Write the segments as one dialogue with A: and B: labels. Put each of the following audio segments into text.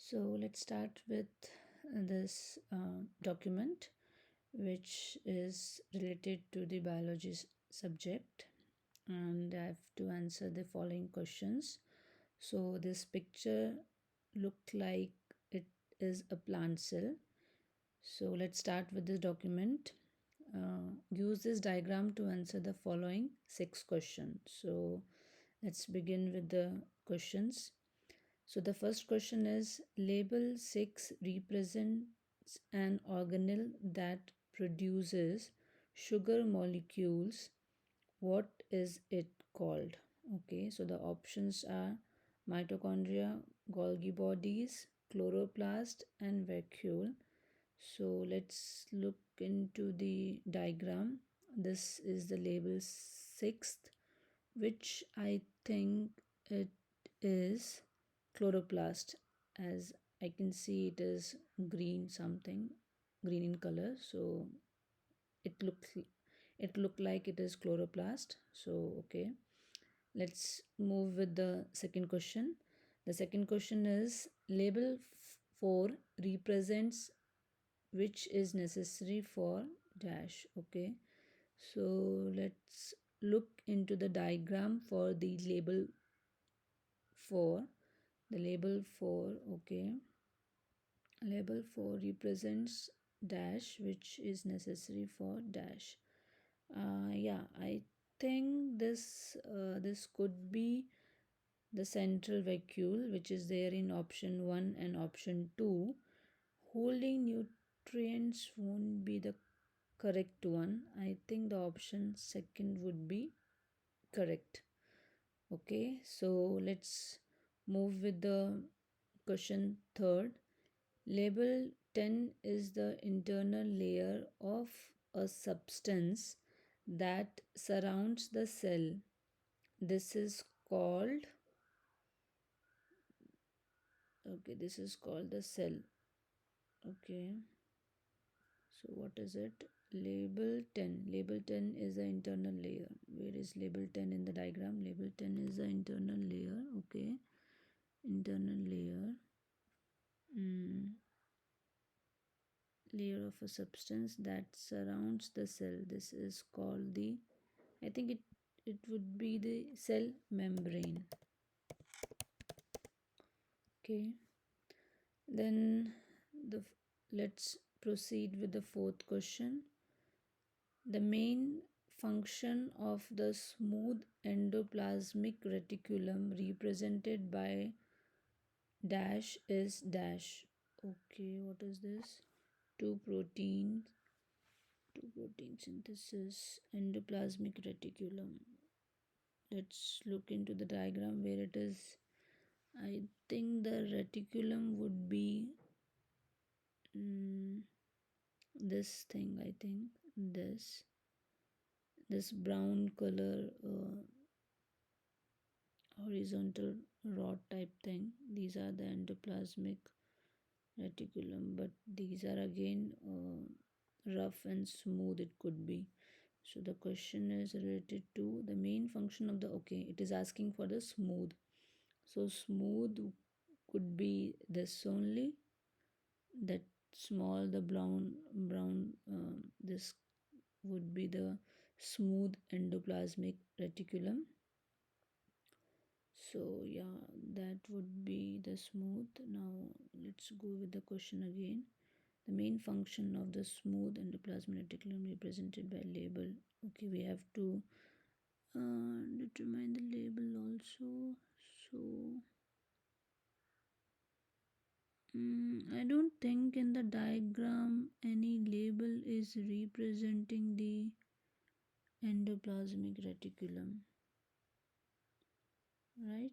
A: So let's start with this document, which is related to the biology subject, and I have to answer the following questions. So this picture looked like it is a plant cell. So let's start with this document. Use this diagram to answer the following 6 questions. So let's begin with the questions. So the first question is, label 6 represents an organelle that produces sugar molecules. What is it called? Okay, so the options are mitochondria, Golgi bodies, chloroplast, and vacuole. So let's look into the diagram. This is the label 6th, which I think it is chloroplast, as I can see it is green something, green in color. So it looked like it is chloroplast. So okay, let's move with the second question. The second question is, label 4 represents which is necessary for dash. Okay, so let's look into the diagram for the label 4. The label 4, okay, label 4 represents dash which is necessary for dash. Yeah, I think this could be the central vacuole, which is there in option 1 and option 2. Holding nutrients won't be the correct one. I think the option second would be correct. Okay, so let's move with the question third. Label 10 is the internal layer of a substance that surrounds the cell. This is called, okay, this is called the cell. Okay, so what is it? Label 10. Label 10 is the internal layer. Where is label 10 in the diagram? Label 10 is the internal layer. Okay, internal layer. Layer of a substance that surrounds the cell. This is called the, I think it would be the cell membrane. Okay, then the let's proceed with the fourth question. The main function of the smooth endoplasmic reticulum represented by dash is dash. Okay, what is this? Two protein synthesis, endoplasmic reticulum. Let's look into the diagram where it is. I think the reticulum would be this thing. I think this brown color horizontal rod type thing. These are the endoplasmic reticulum, but these are again rough and smooth. It could be. So the question is related to the main function of the, okay, it is asking for the smooth. So smooth could be this only, that small, the brown this would be the smooth endoplasmic reticulum. So yeah, that would be the smooth. Now let's go with the question again. The main function of the smooth endoplasmic reticulum represented by label. Okay, we have to determine the label also. So I don't think in the diagram any label is representing the endoplasmic reticulum, right?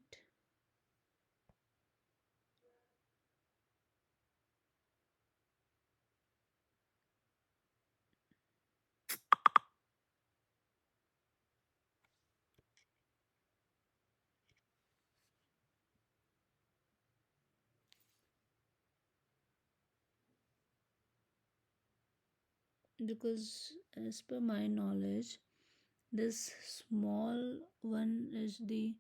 A: Because as per my knowledge, this small one is the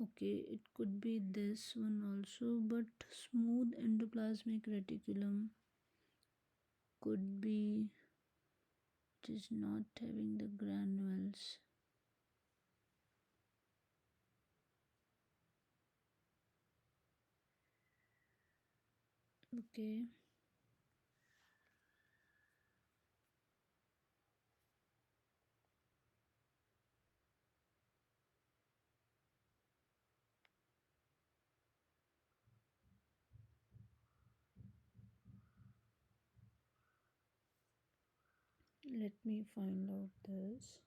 A: Okay, it could be this one also, but smooth endoplasmic reticulum could be just not having the granules. Okay, let me find out this.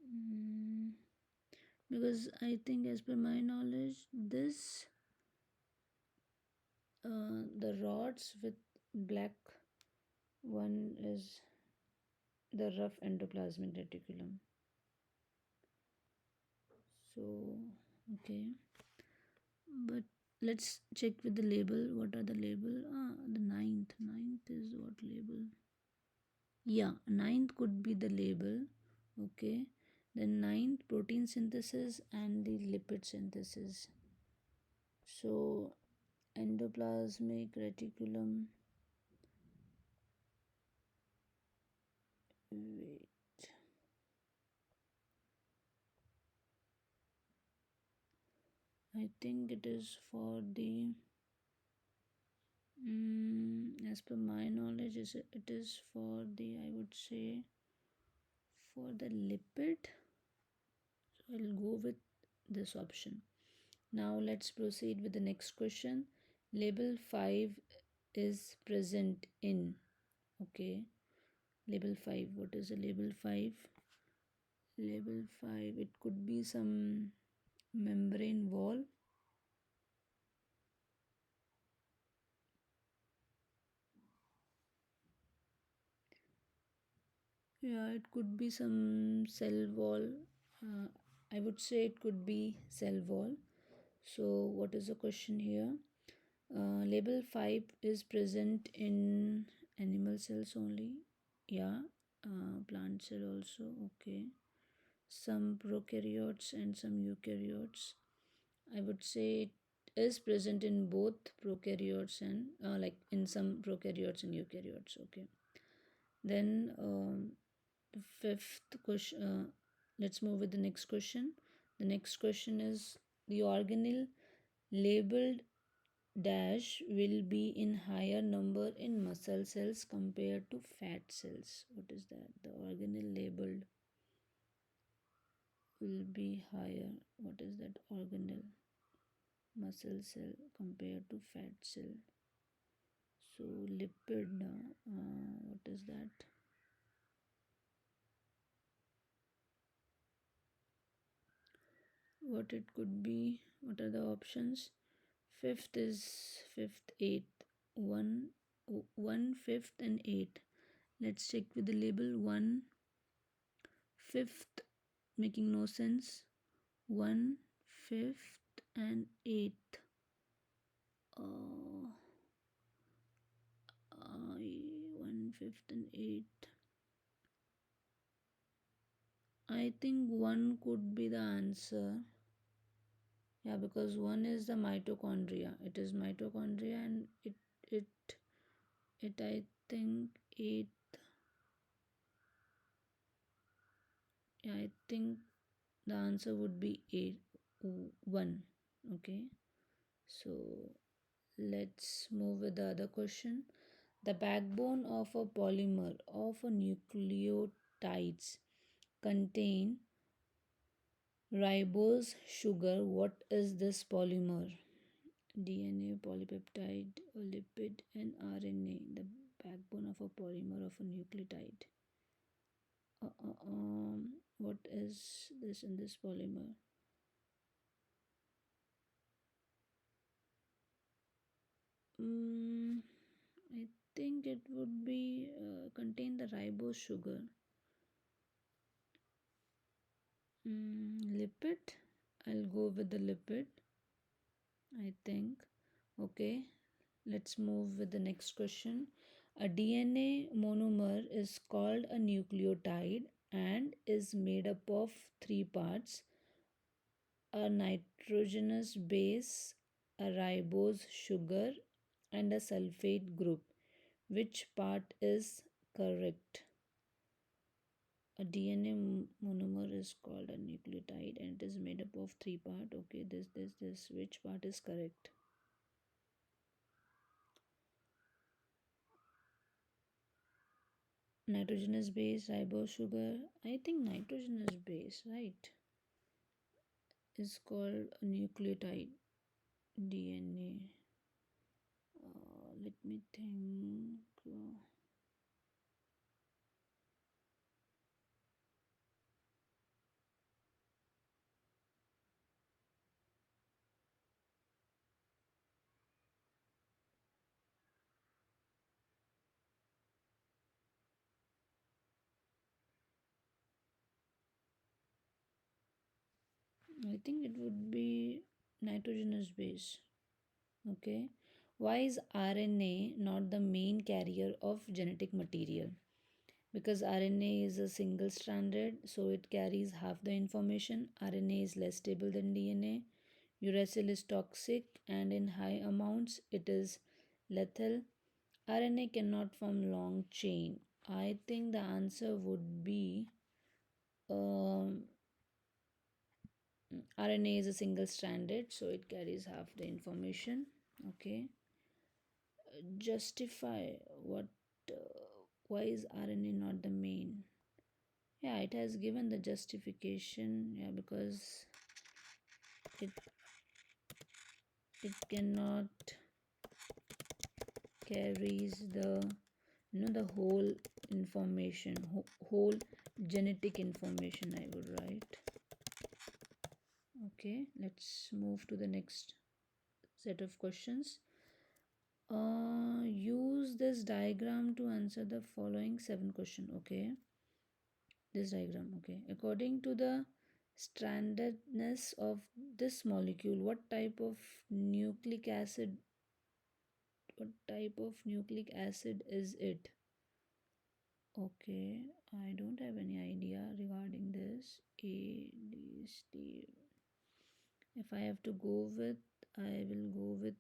A: Mm, because I think, as per my knowledge, this the rods with black one is the rough endoplasmic reticulum. So, okay, but let's check with the label. What are the label? The ninth is what label? Yeah, ninth could be the label. Okay, then ninth, protein synthesis and the lipid synthesis. So endoplasmic reticulum, wait, I think it is for the as per my knowledge, it is for the, I would say, for the lipid. So I'll go with this option. Now let's proceed with the next question. Label 5 is present in. Okay. Label 5. What is a label 5? Label 5. It could be some membrane wall. Yeah, it could be some cell wall. Uh, I would say it could be cell wall. So, what is the question here? Label 5 is present in animal cells only. Yeah, plant cell also. Okay. Some prokaryotes and some eukaryotes. I would say it is present in both prokaryotes and like in some prokaryotes and eukaryotes. Okay. Then the fifth question. Let's move with the next question. The next question is the organelle labeled dash will be in higher number in muscle cells compared to fat cells. What is that? The organelle labeled will be higher. What is that organelle? Muscle cell compared to fat cell. So lipid. What is that? What it could be? What are the options? Fifth is fifth, eighth. One, fifth, and eighth. Let's check with the label. One, fifth, making no sense. One, fifth, and eighth. Uh, One, fifth, and eighth. I think one could be the answer. Yeah, because one is the mitochondria. It is mitochondria, and it it I think eight. Yeah, I think the answer would be eight, one. Okay, so let's move with the other question. The backbone of a polymer of a nucleotides contain ribose sugar. What is this polymer? DNA, polypeptide, a lipid, and RNA. The backbone of a polymer of a nucleotide. What is this in this polymer? Mm, I think it would be contain the ribose sugar. Lipid. I'll go with the lipid. I think. Okay. Let's move with the next question. A DNA monomer is called a nucleotide and is made up of three parts: a nitrogenous base, a ribose sugar, and a sulfate group. Which part is correct? A DNA monomer is called a nucleotide and it is made up of three parts. Okay, this. Which part is correct? Nitrogenous base, ribose sugar. I think nitrogenous base, right, is called a nucleotide. DNA. Let me think. I think it would be nitrogenous base. Okay. Why is RNA not the main carrier of genetic material? Because RNA is a single stranded, so it carries half the information. RNA is less stable than DNA. Uracil is toxic, and in high amounts, it is lethal. RNA cannot form long chain. I think the answer would be um, RNA is a single stranded, so it carries half the information. Okay. Justify what? Why is RNA not the main? Yeah, it has given the justification. Yeah, because it it cannot carries the the whole information, whole genetic information, I would write. Okay, let's move to the next set of questions. Use this diagram to answer the following 7 question. Okay, this diagram. Okay, according to the strandedness of this molecule, what type of nucleic acid is it? Okay, I don't have any idea regarding this. A, D, C. If I have to go with, I will go with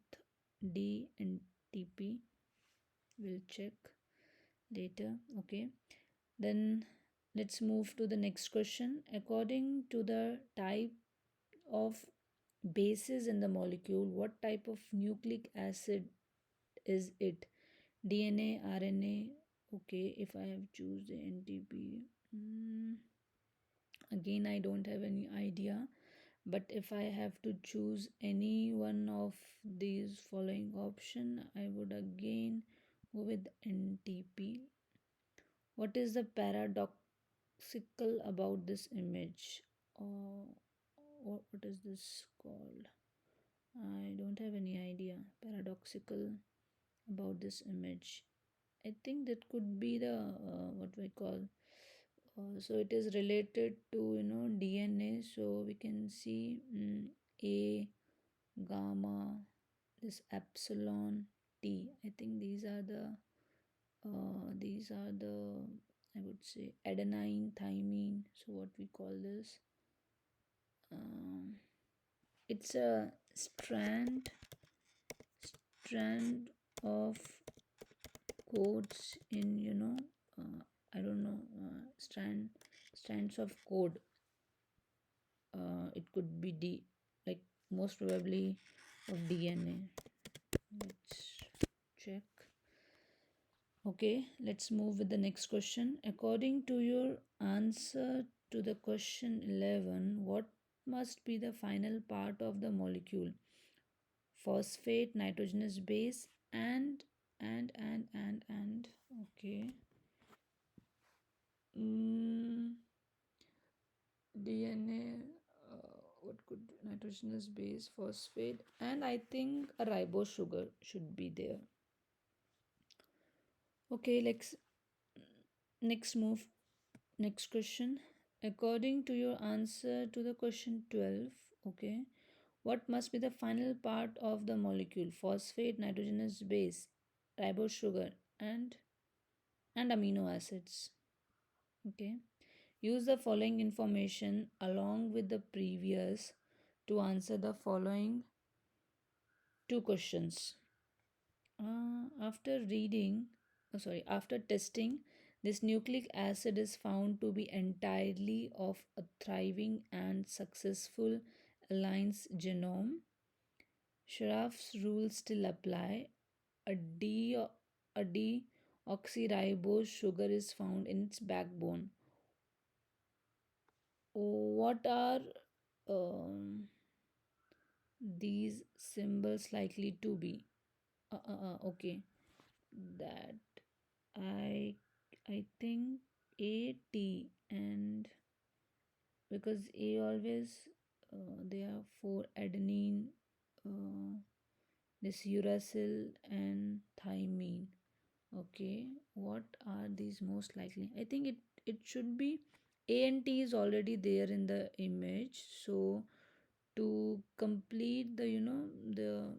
A: D and TP. We'll check later. Okay, then let's move to the next question. According to the type of bases in the molecule, what type of nucleic acid is it? DNA, RNA. Okay, if I have choose the NTP, again I don't have any idea. But if I have to choose any one of these following option, I would again go with NTP. What is the paradoxical about this image? Or what is this called? I don't have any idea. Paradoxical about this image. I think that could be the what we call. So it is related to DNA. So we can see A, gamma, this epsilon, T. I think these are the I would say adenine, thymine. So what we call this? Um, it's a strand of codes in I don't know strands of code. It could be like most probably of DNA. Let's check. Okay, let's move with the next question. According to your answer to the question 11, what must be the final part of the molecule? Phosphate, nitrogenous base, and. Okay. DNA, what could nitrogenous base, phosphate, and I think a ribose sugar should be there. Okay, let's next move. Next question. According to your answer to the question 12, okay, what must be the final part of the molecule? Phosphate, nitrogenous base, ribose sugar, and amino acids. Okay. Use the following information along with the previous to answer the following two questions. After testing, this nucleic acid is found to be entirely of a thriving and successful Alliance genome. Sharaf's rules still apply. A deoxyribose sugar is found in its backbone. What are these symbols likely to be? Okay, that I I think AT, and because A always they are for adenine, uh, this uracil and thymine. Okay, what are these most likely? I think it should be A and T is already there in the image. So to complete the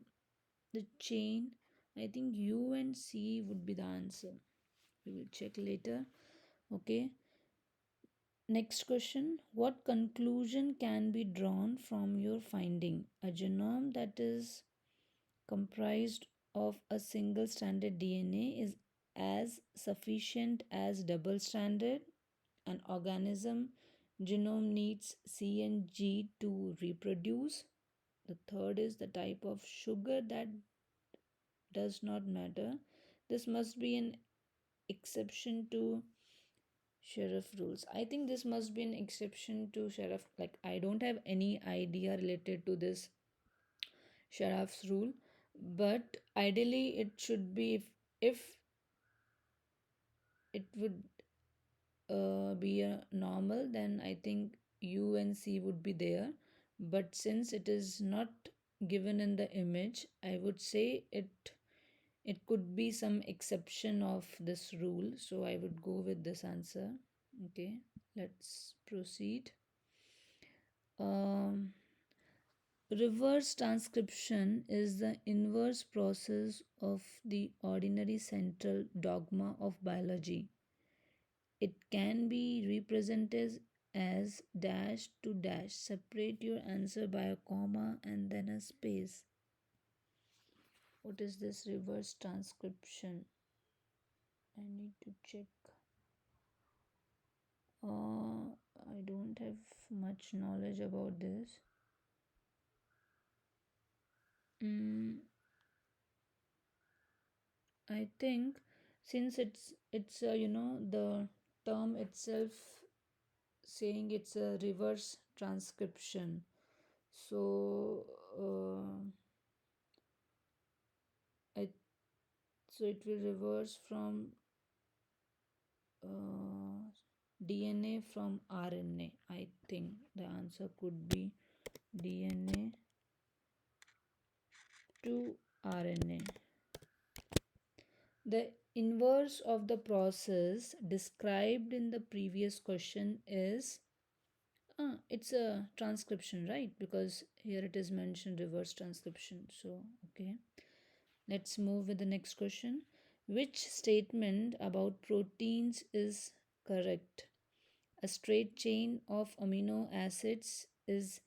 A: the chain, I think U and C would be the answer. We will check later. Okay. Next question. What conclusion can be drawn from your finding? A genome that is comprised of a single stranded DNA is as sufficient as double stranded. An organism genome needs C and G to reproduce. The third is the type of sugar that does not matter. This must be an exception to sheriff rules. I think this must be an exception to sheriff. Like, I don't have any idea related to this sheriff's rule, but ideally it should be if it would be a normal, then I think U and C would be there. But since it is not given in the image, I would say it could be some exception of this rule. So I would go with this answer. Okay, let's proceed. Um, Reverse transcription is the inverse process of the ordinary central dogma of biology. It can be represented as dash to dash. Separate your answer by a comma and then a space. What is this reverse transcription? I need to check. I don't have much knowledge about this. Mm, I think since it's the term itself saying it's a reverse transcription, so I so it will reverse from DNA from RNA. I think the answer could be DNA to RNA. The inverse of the process described in the previous question is it's a transcription, right? Because here it is mentioned reverse transcription. So, okay. Let's move with the next question. Which statement about proteins is correct? A straight chain of amino acids is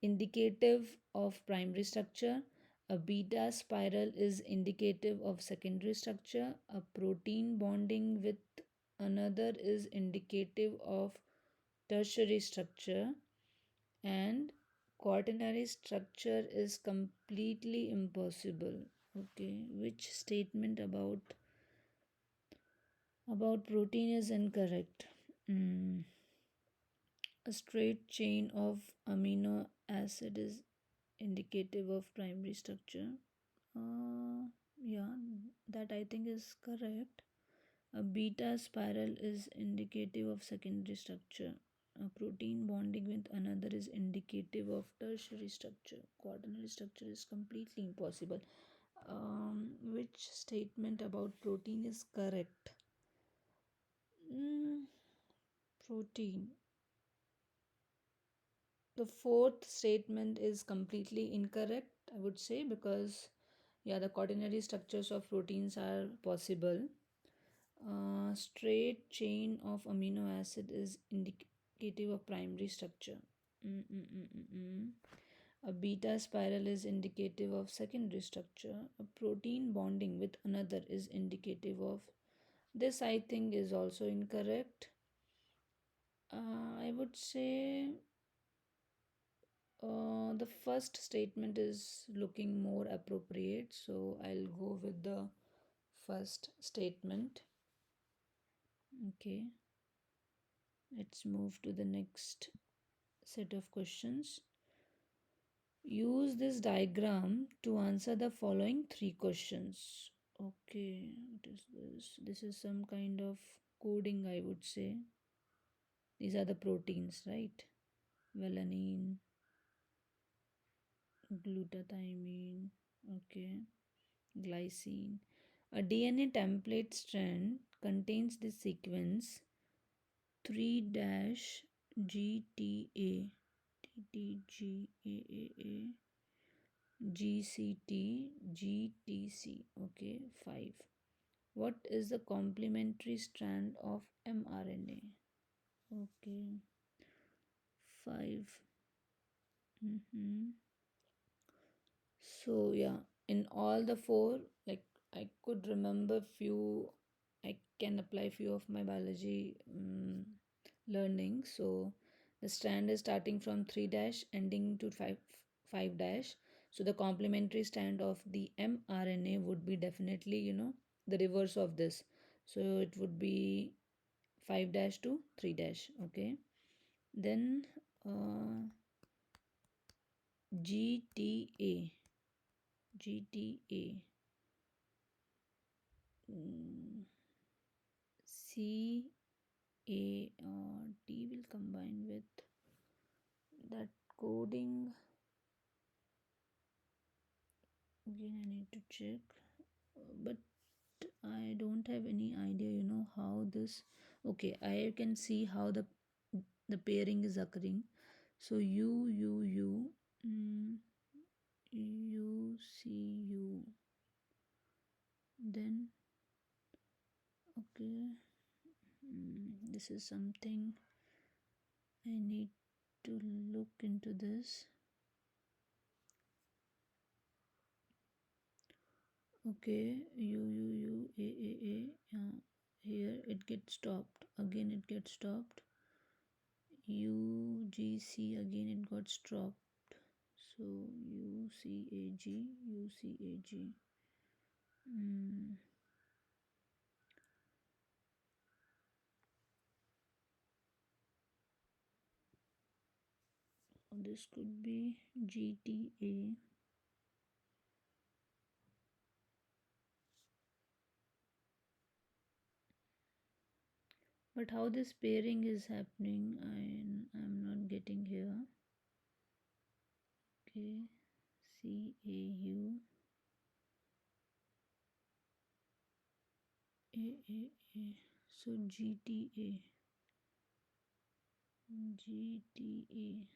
A: indicative of primary structure. A beta spiral is indicative of secondary structure. A protein bonding with another is indicative of tertiary structure. And quaternary structure is completely impossible. Okay, which statement about protein is incorrect? A straight chain of amino acid is indicative of primary structure. Yeah, that I think is correct. A beta spiral is indicative of secondary structure. A protein bonding with another is indicative of tertiary structure. Quaternary structure is completely impossible. Which statement about protein is correct? Mm, Protein. The fourth statement is completely incorrect, I would say, because yeah, the quaternary structures of proteins are possible. Straight chain of amino acid is indicative of primary structure. Mm-mm-mm-mm-mm. A beta spiral is indicative of secondary structure. A protein bonding with another is indicative of this. I think is also incorrect. I would say the first statement is looking more appropriate, so I'll go with the first statement. Okay, let's move to the next set of questions. Use this diagram to answer the following three questions. Okay, what is this? This is some kind of coding, I would say. These are the proteins, right? Valine, glutathione, okay, glycine. A DNA template strand contains the sequence 3 dash GTA TTGAAA GCT GTC. Okay, 5. What is the complementary strand of mRNA? Okay, 5. Mm-hmm. So yeah, in all the four, like I could remember few, I can apply few of my biology learning. So the strand is starting from 3 dash ending to 5 dash. So the complementary strand of the mRNA would be definitely, the reverse of this. So it would be 5 dash to 3 dash. Okay. Then GTA. GTA. Mm, C A T will combine with that coding. Again, I need to check, but I don't have any idea. How this. Okay, I can see how the pairing is occurring. So mm, U C U. Then okay, this is something I need to look into this. Okay, here it gets stopped. Again, it gets stopped. UGC, again, it got stopped. So, UCAG. Mm, this could be GTA. But how this pairing is happening, I'm not getting here. Okay, CAU. AAA. So GTA. GTA.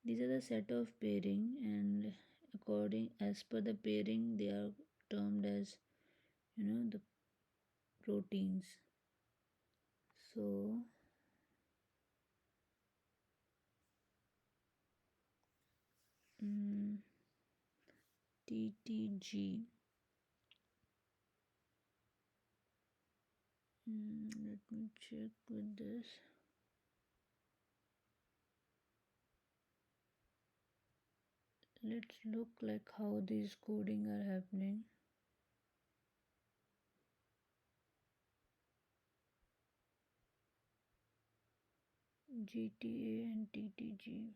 A: These are the set of pairing, and according as per the pairing, they are termed as the proteins. So TTG. Let me check with this. Let's look like how these coding are happening. GTA and TTG.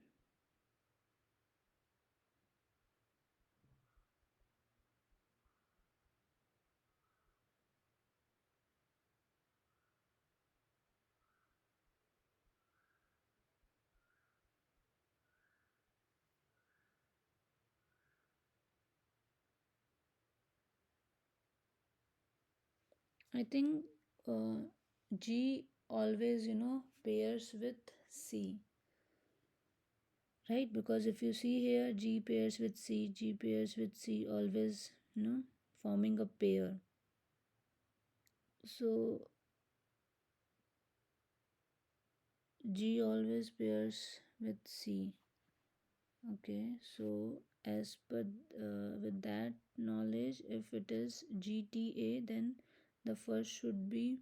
A: I think G always pairs with C, right? Because if you see here, G pairs with C, G pairs with C, always forming a pair. So G always pairs with C. Okay, so as per with that knowledge, if it is GTA, then the first should be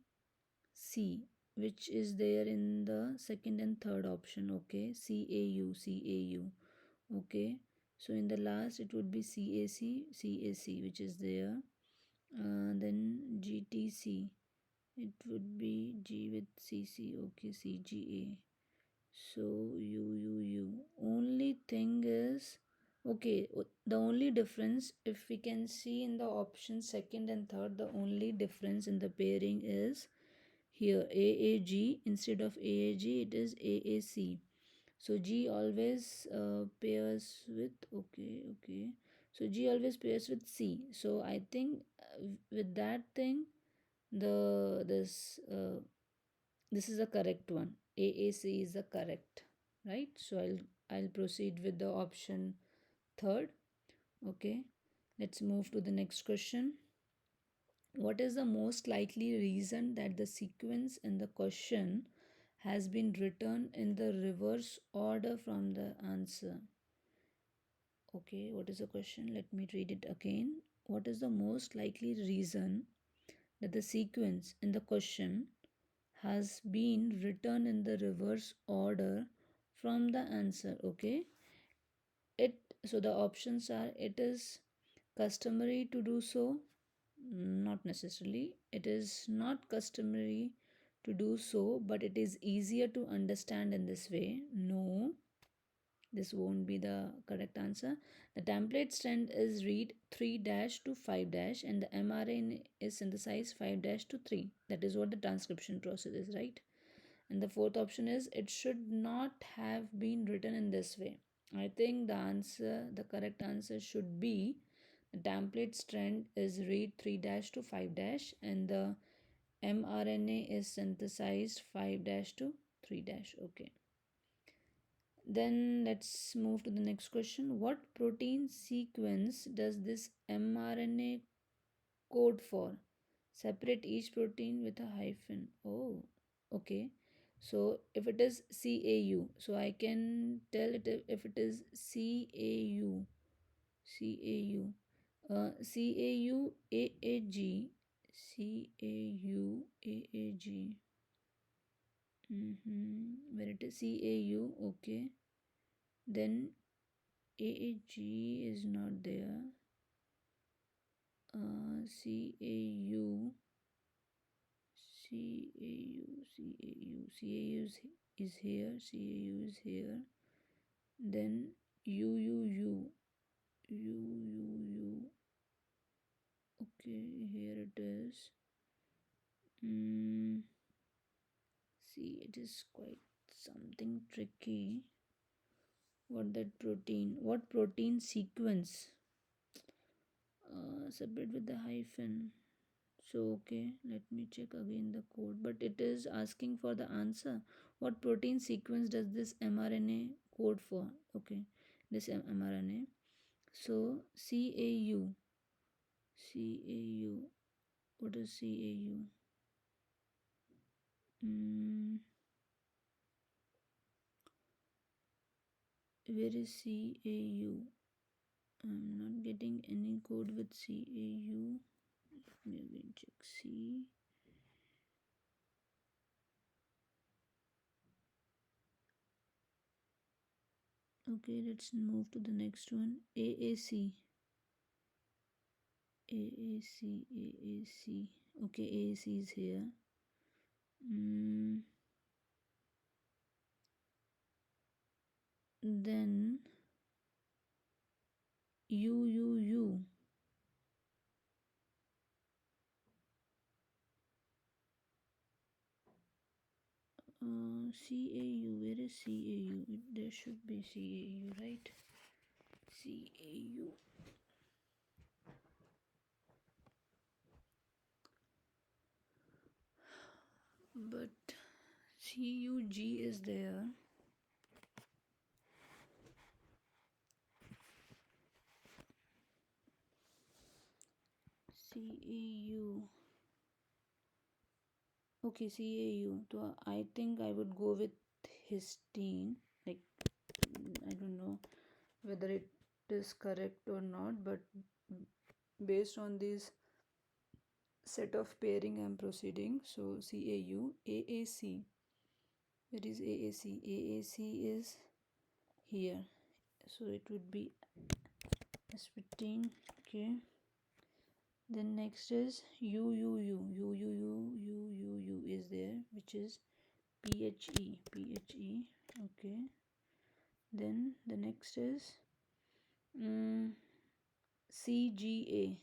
A: C, which is there in the second and third option. Okay, CAU, CAU. Okay, so in the last it would be CAC, CAC, which is there. Then GTC, it would be G with CC. Okay, CGA. So U. Only thing is, okay, the only difference, if we can see in the option second and third, the only difference in the pairing is here AAG instead of AAG, it is AAC. So G always pairs with, okay. So G always pairs with C. So I think with that thing, the this is the correct one. AAC is the correct, right? So I'll proceed with the option third. Okay, let's move to the next question. What is the most likely reason that the sequence in the question has been written in the reverse order from the answer? Okay, what is the question? Let me read it again. What is the most likely reason that the sequence in the question has been written in the reverse order from the answer? Okay, it, so the options are: it is customary to do so, not necessarily; it is not customary to do so, but it is easier to understand in this way, no, this won't be the correct answer. The template strand is read 3 dash to 5 dash, and the mRNA is synthesized 5 dash to 3. That is what the transcription process is, right? And the fourth option is it should not have been written in this way. I think the correct answer should be the template strand is read 3 dash to 5 dash, and the mRNA is synthesized 5 dash to 3 dash. Okay. Then let's move to the next question. What protein sequence does this mRNA code for? Separate each protein with a hyphen. Oh, okay. So if it is CAU, so I can tell it if it is CAU, CAU, CAU AAG, CAU AAG. Where it is CAU, okay. Then AAG is not there. CAU, CAU is here. CAU is here. Then UUU, UUU. Okay, here it is. See, it is quite something tricky. What protein sequence? Separate with the hyphen. So okay, let me check again the code. But it is asking for the answer. What protein sequence does this mRNA code for? Okay, this mRNA. So CAU. CAU. What is CAU? Where is CAU? I'm not getting any code with CAU. Let me again check C. Okay, let's move to the next one. AAC. AAC, AAC. Okay, AAC is here. Then UUU. CAU. Where is CAU? There should be CAU, right? CAU. But CUG is there. CAU. Okay, CAU. So I think I would go with histine, like I don't know whether it is correct or not, but based on these set of pairing I'm proceeding. So CAU, AAC. Where is AAC? AAC is here. So it would be aspartame. Okay. Then next is UUU. UUU is there, which is PHE. PHE. Okay. Then the next is CGA.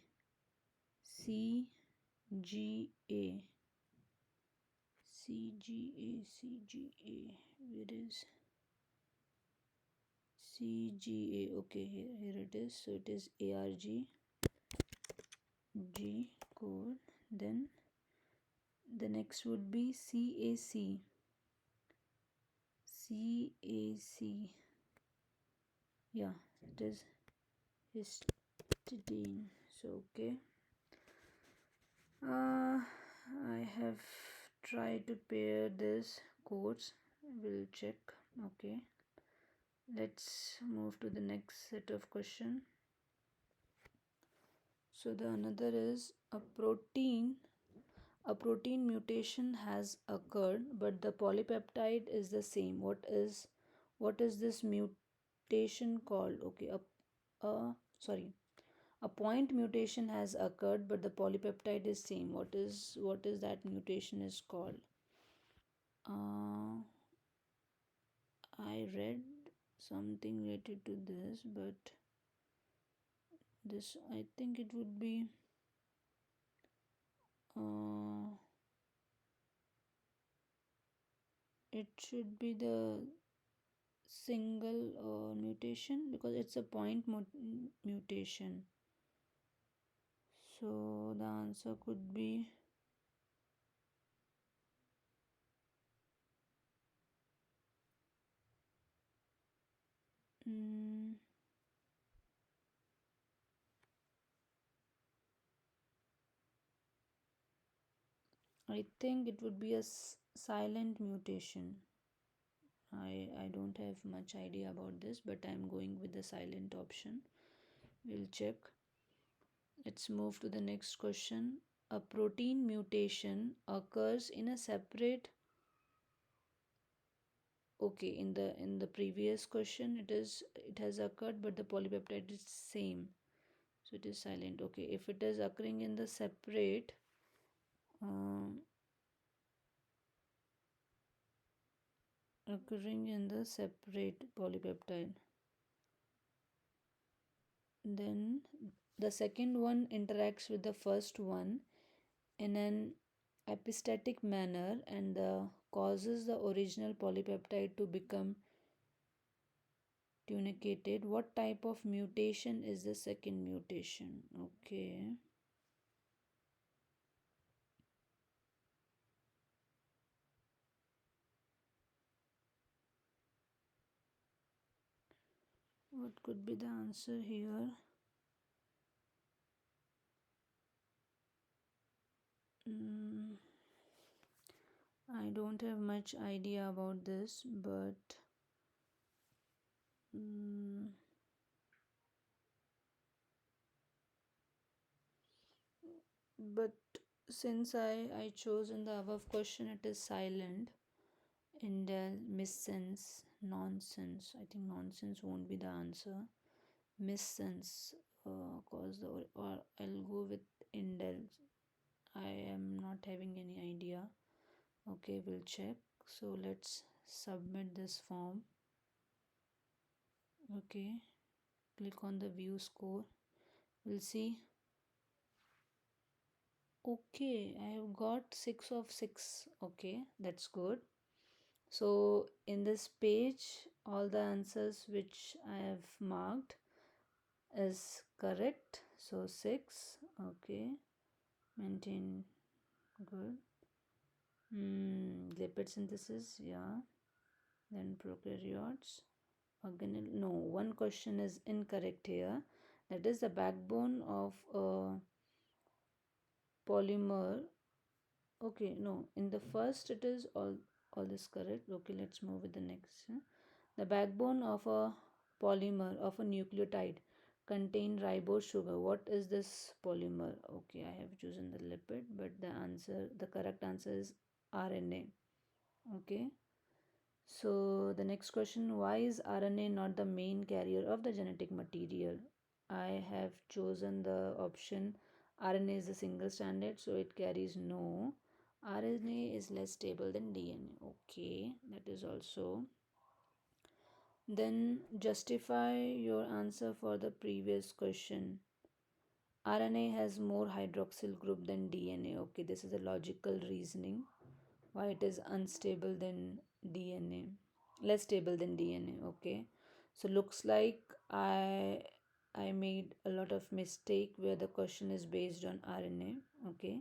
A: CGA. CGA. CGA. Where is CGA? Okay, here it is. So it is ARG G code. Then the next would be CAC. CAC. Yeah, it is histidine. So okay. I have tried to pair this codes. We'll check. Okay. Let's move to the next set of question. So the another is a protein mutation has occurred, but the polypeptide is the same. What is this mutation called? Okay, a point mutation has occurred, but the polypeptide is same. What is that mutation is called? I read something related to this, but this I think it would be uh, it should be the single mutation, because it's a point mutation. So the answer could be I think it would be a silent mutation. I don't have much idea about this, but I'm going with the silent option. We'll check. Let's move to the next question. A protein mutation occurs in a separate. Okay, in the previous question it has occurred, but the polypeptide is same, so it is silent. Okay, if it is occurring in the separate polypeptide, then the second one interacts with the first one in an epistatic manner and causes the original polypeptide to become truncated. What type of mutation is the second mutation? Okay. What could be the answer here? I don't have much idea about this, but since I chose in the above question, it is silent. Indel, missense, nonsense. I think nonsense won't be the answer. Missense, cause the or I'll go with indel. I am not having any idea. Okay, we'll check. So let's submit this form. Okay, click on the view score. We'll see. Okay, I have got 6 of 6. Okay, that's good. So in this page, all the answers which I have marked is correct. So 6. Okay, maintain good. Lipid synthesis, yeah. Then prokaryotes. Organelle, no, one question is incorrect here. That is the backbone of a polymer. Okay, no, in the first it is all all this correct. Okay, let's move with the next. The backbone of a polymer of a nucleotide contain ribose sugar. What is this polymer? Okay, I have chosen the lipid, but the correct answer is RNA. Okay. So the next question, why is RNA not the main carrier of the genetic material? I have chosen the option RNA is a single stranded, so it carries no. RNA is less stable than DNA. Okay, that is also. Then justify your answer for the previous question. RNA has more hydroxyl group than DNA. Okay, this is a logical reasoning why it is unstable than DNA, less stable than DNA. Okay, so looks like I made a lot of mistake where the question is based on RNA. Okay,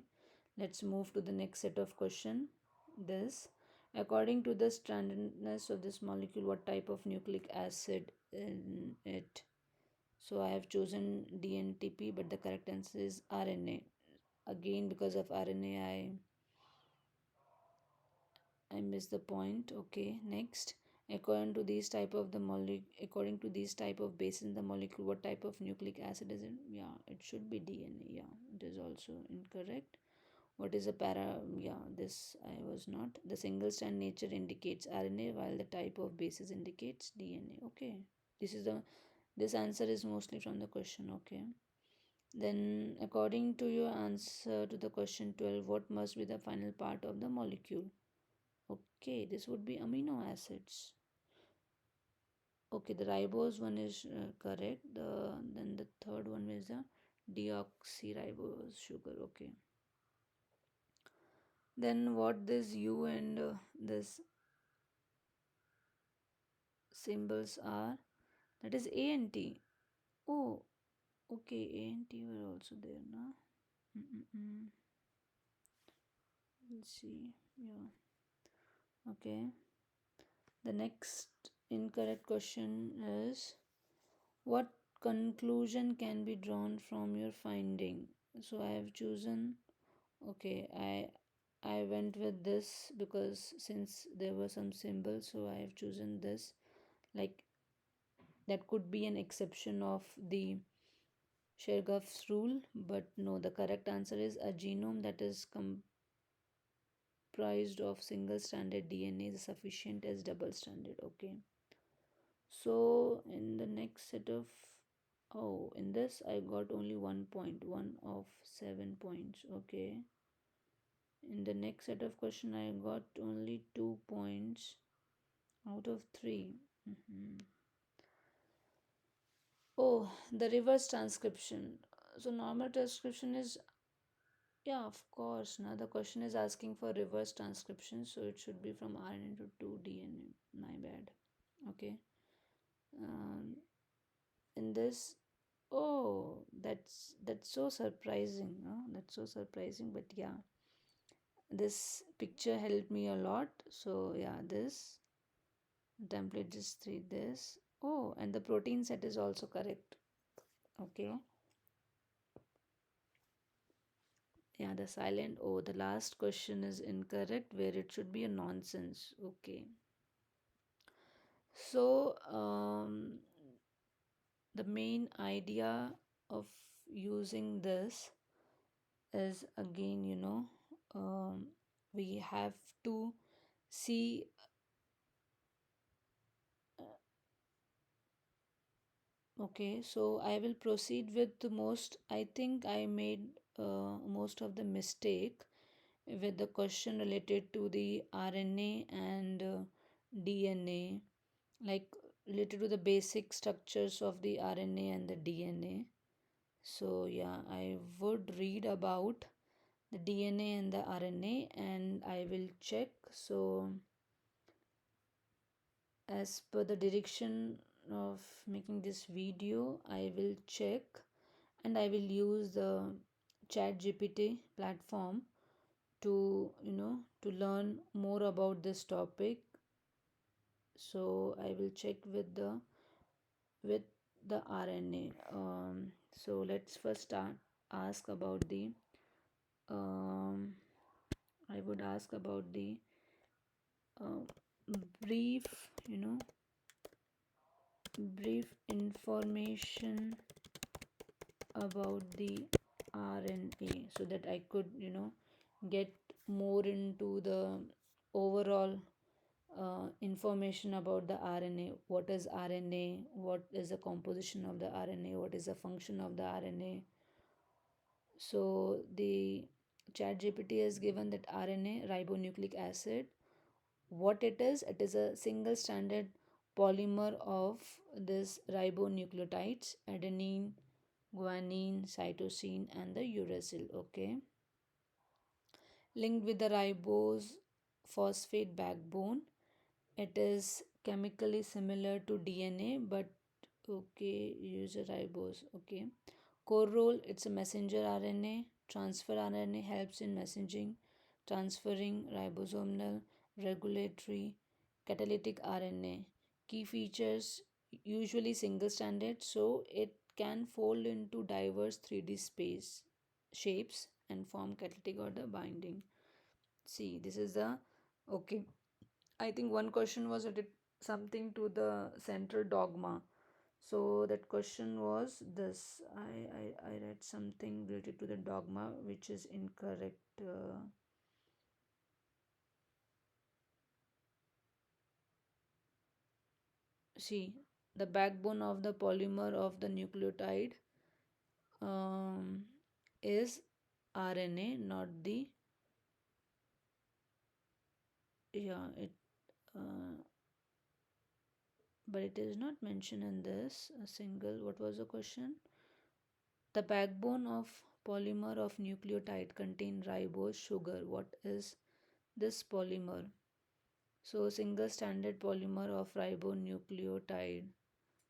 A: let's move to the next set of question. This, according to the strandedness of this molecule, what type of nucleic acid in it? So I have chosen DNTP, but the correct answer is RNA. Again, because of RNA, I missed the point. Okay, next. According to these type of bases in the molecule, what type of nucleic acid is it? Yeah, it should be DNA. Yeah, it is also incorrect. What is a para? Yeah, this I was not. The single strand nature indicates RNA, while the type of basis indicates DNA. Okay, this is the this answer is mostly from the question. Okay. Then, according to your answer to the question 12, what must be the final part of the molecule? Okay, this would be amino acids. Okay, the ribose one is correct. Then the third one is the deoxyribose sugar. Okay. Then what this U and this symbols are? That is A and T. Oh, okay. A and T were also there, no? Mm-mm-mm. Let's see. Yeah. Okay. The next incorrect question is, what conclusion can be drawn from your finding? So I have chosen, okay, I went with this because since there were some symbols, so I have chosen this. Like that could be an exception of the Shergaff's rule, but no, the correct answer is a genome that is comprised of single stranded DNA is sufficient as double stranded. Okay. So in the next set of, oh, in this I got only 1 point, one of 7 points. Okay. In the next set of question I got only 2 points out of 3. Oh, the reverse transcription. So normal transcription is, yeah, of course. Now the question is asking for reverse transcription, so it should be from RNA to DNA. My bad. Okay. Um, in this, oh, that's so surprising. No? That's so surprising. But yeah, this picture helped me a lot. So yeah, this template just three this. Oh, and the protein set is also correct. Okay. Yeah, the silent. Oh, the last question is incorrect where it should be a nonsense. Okay. So, the main idea of using this is again, we have to see. Okay, so I will proceed with the most. I think I made most of the mistake with the question related to the RNA and DNA, like related to the basic structures of the RNA and the DNA. So, yeah, I would read about the DNA and the RNA and I will check. So, as per the direction of making this video, I will check and I will use the chat GPT platform to to learn more about this topic. So I will check with the RNA. So let's first start ask about the I would ask about the uh, brief, brief information about the RNA, so that I could, get more into the overall information about the RNA. What is RNA? What is the composition of the RNA? What is the function of the RNA? So the ChatGPT has given that RNA, ribonucleic acid. What it is a single stranded polymer of this ribonucleotides, adenine, guanine, cytosine, and the uracil. Okay, linked with the ribose phosphate backbone. It is chemically similar to DNA, but okay, use a ribose. Okay, core role, it's a messenger RNA. Transfer RNA helps in messaging, transferring ribosomal, regulatory, catalytic RNA. Key features, usually single stranded, so it can fold into diverse 3D space shapes and form catalytic order binding. See, this is the okay. I think one question was related something to the central dogma. So that question was this. I read something related to the dogma which is incorrect. See, the backbone of the polymer of the nucleotide um, is RNA, not the, yeah, it, uh, but it is not mentioned in this a single. What was the question? The backbone of polymer of nucleotide contain ribose sugar. What is this polymer? So single standard polymer of ribonucleotide.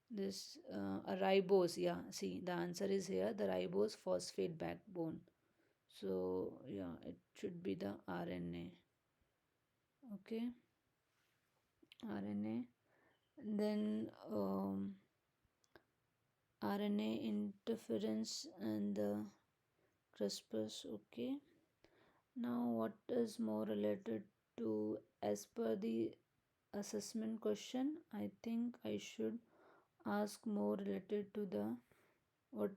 A: This a ribose. Yeah. See, the answer is here. The ribose phosphate backbone. So yeah, it should be the RNA. Okay, RNA. Then RNA interference and the CRISPRs. Okay. Now, what is more related to, as per the assessment question, I think I should ask more related to the what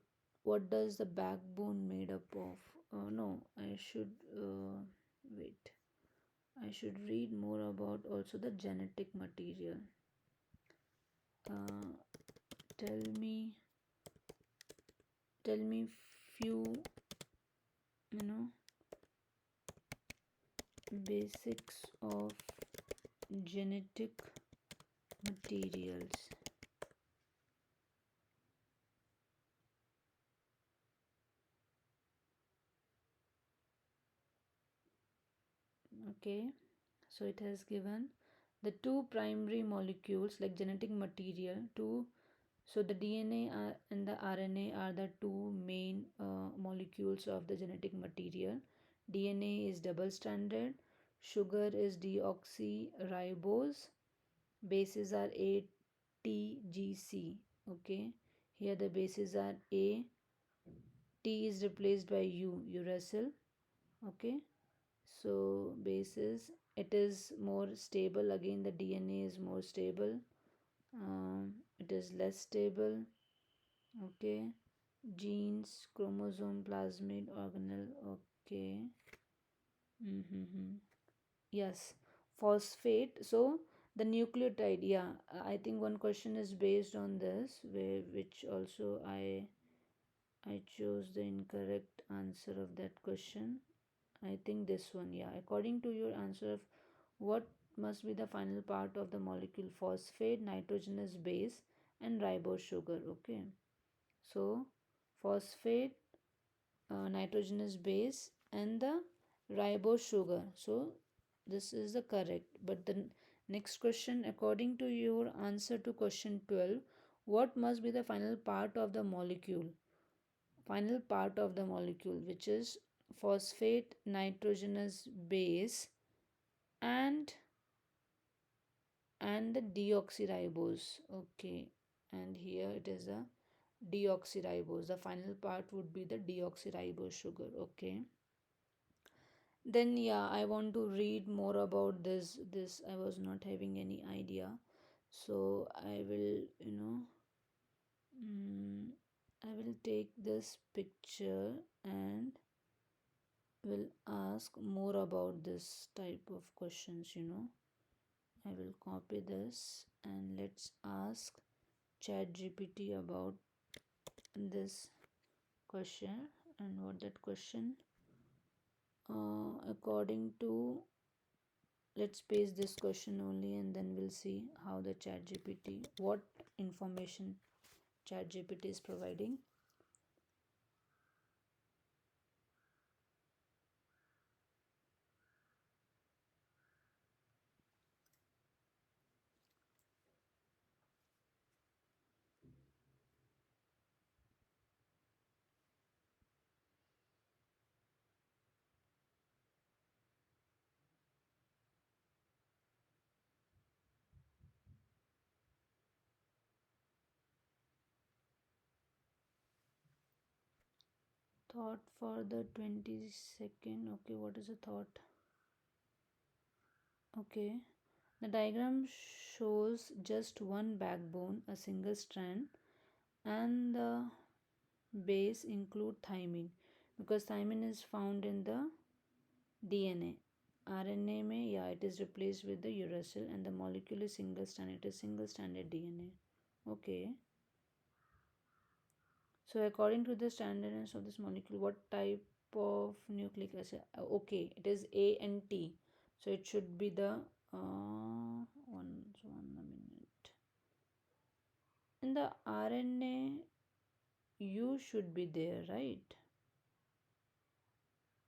A: what does the backbone made up of? No, I should wait. I should read more about also the genetic material. Uh, tell me, tell me few, you know, basics of genetic materials. Okay, so it has given the two primary molecules like genetic material, two. So the DNA and the RNA are the two main molecules of the genetic material. DNA is double stranded, sugar is deoxyribose, bases are ATGC. Okay, here the bases are A, T is replaced by uracil. Okay, so bases, it is more stable. Again, the DNA is more stable. It is less stable. Okay, genes, chromosome, plasmid, organelle. Okay. Mm-hmm. Yes, phosphate. So the nucleotide. Yeah, I think one question is based on this, where which also I chose the incorrect answer of that question. I think this one. Yeah, according to your answer of what must be the final part of the molecule, phosphate, nitrogenous base, and ribose sugar. Okay. So phosphate, nitrogenous base, and the ribose sugar. So this is the correct. But the next question, according to your answer to question 12, what must be the final part of the molecule? Final part of the molecule, which is phosphate, nitrogenous base, and the deoxyribose. Okay, and here it is a deoxyribose. The final part would be the deoxyribose sugar. Okay, Then yeah, I want to read more about this. I was not having any idea, so I will, mm, I will take this picture and will ask more about this type of questions. I will copy this and let's ask ChatGPT about this question and what that question. According to, let's paste this question only and then we'll see how the ChatGPT, what information ChatGPT is providing. Thought for the 22nd. Okay, what is a thought? Okay, the diagram shows just one backbone, a single strand, and the base include thymine because thymine is found in the DNA. RNA may, yeah, it is replaced with the uracil and the molecule is single strand. It is single stranded DNA. Okay. So according to the standardness of this molecule, what type of nucleic acid? Okay, it is A and T. So it should be the one minute. In the RNA, U should be there, right?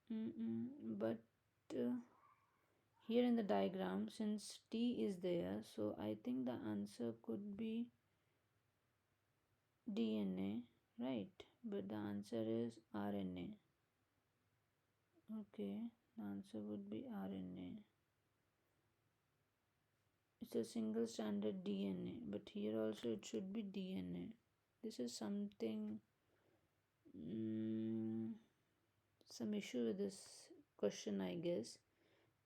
A: But uh, here in the diagram, since T is there, so I think the answer could be DNA, right? But the answer is RNA. Okay, the answer would be RNA. It's a single stranded DNA, but here also it should be DNA. This is something, mm, some issue with this question, I guess,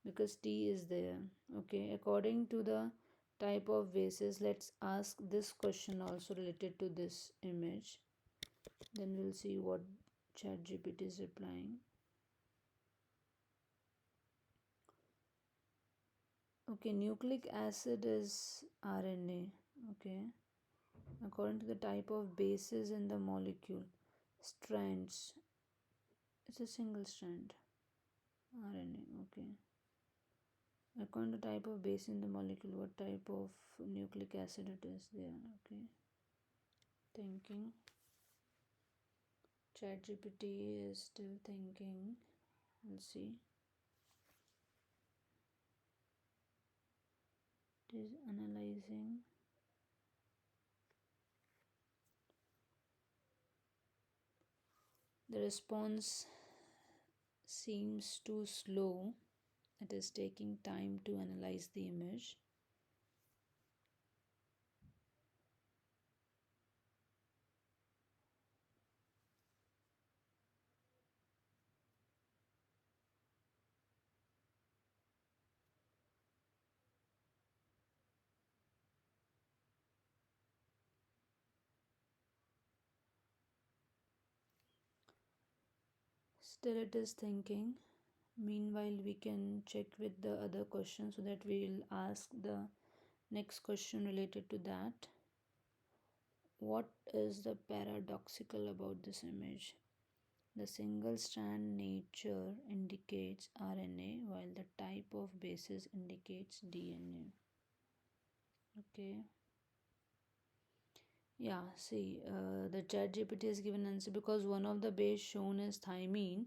A: because T is there. Okay, according to the type of bases, let's ask this question also related to this image. Then we'll see what ChatGPT is replying. Okay, nucleic acid is RNA. Okay, according to the type of bases in the molecule, strands, it's a single strand. RNA. Okay, according to type of base in the molecule, what type of nucleic acid it is there. Okay, thinking. ChatGPT is still thinking. We'll see. It is analyzing. The response seems too slow. It is taking time to analyze the image. Still, it is thinking. Meanwhile, we can check with the other question so that we will ask the next question related to that. What is the paradoxical about this image? The single strand nature indicates RNA while the type of bases indicates DNA. Okay. Yeah, see, the chat GPT has given answer because one of the base shown is thymine,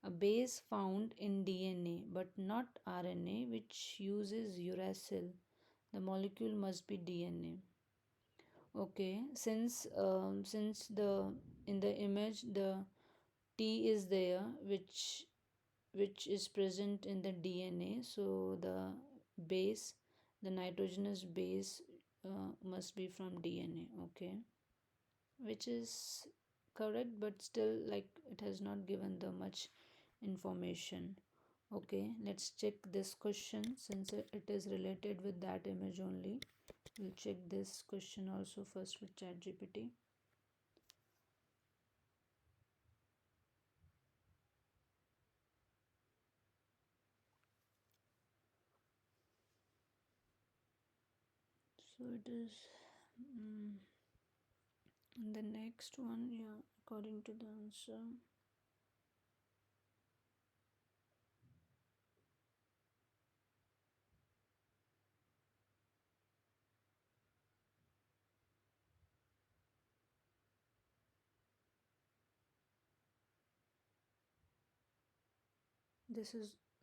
A: a base found in DNA but not RNA, which uses uracil. The molecule must be DNA. Okay, since the in the image the T is there, which is present in the DNA, so the base, the nitrogenous base, must be from DNA. Okay, which is correct, but still, like, it has not given the much information. Okay, let's check this question since it is related with that image only. We'll check this question also first with ChatGPT. So it is the next one, yeah, according to the answer.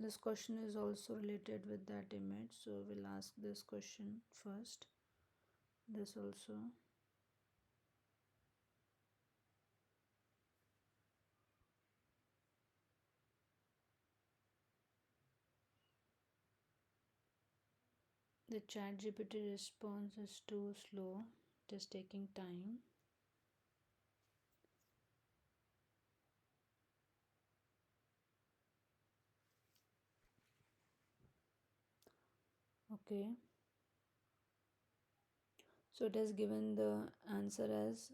A: This question is also related with that image, so we'll ask this question first. This also. The ChatGPT response is too slow, it is taking time. Okay, so it has given the answer as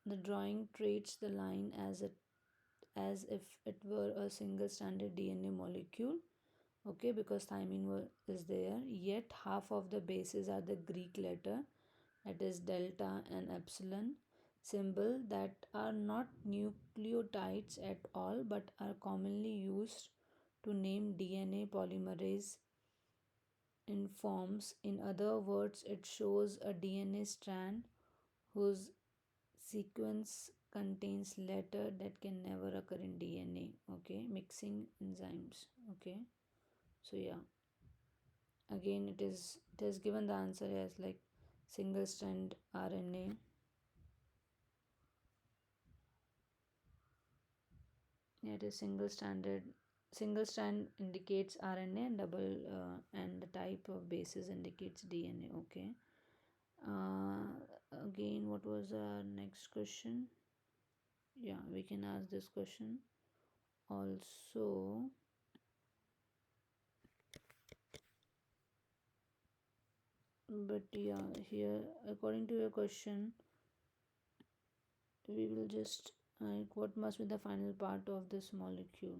A: the drawing treats the line as if it were a single stranded DNA molecule. Okay, because thymine is there, yet half of the bases are the Greek letter, that is delta and epsilon symbol, that are not nucleotides at all but are commonly used to name DNA polymerase in forms. In other words, it shows a DNA strand whose sequence contains letter that can never occur in DNA. Okay, mixing enzymes. Okay, so yeah, again it has given the answer as like single strand RNA. Yeah, it is single strand indicates RNA, and double and the type of bases indicates DNA. Okay, again, what was our next question? Yeah, we can ask this question also. But yeah, here according to your question, we will just like what must be the final part of this molecule.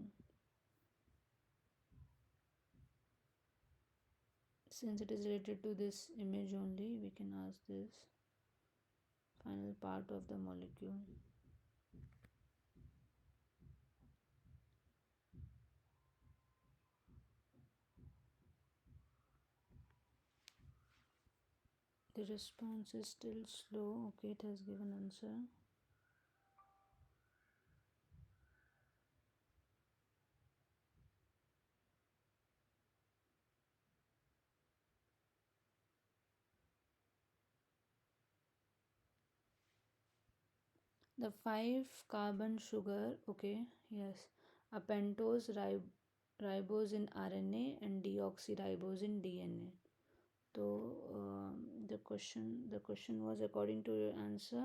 A: Since it is related to this image only, we can ask this final part of the molecule. The response is still slow. Okay, it has given answer. The 5 carbon sugar, okay, yes, a pentose ribose in RNA and deoxyribose in DNA. So the question was according to your answer,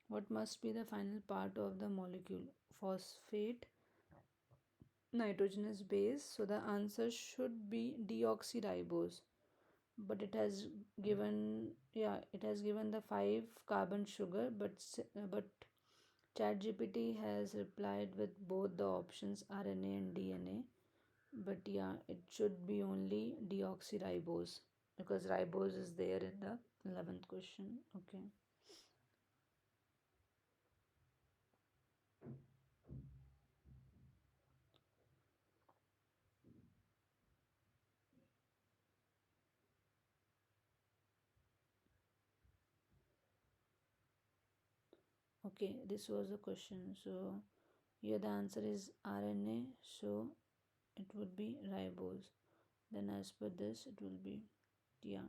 A: what must be the final part of the molecule? Phosphate nitrogenous base. So the answer should be deoxyribose. But it has given, yeah, it has given the 5 carbon sugar, but ChatGPT has replied with both the options RNA and DNA. But yeah, it should be only deoxyribose because ribose is there in the 11th question. Okay. Okay, this was the question. So here the answer is RNA, so it would be ribose. Then as per this, it will be, yeah.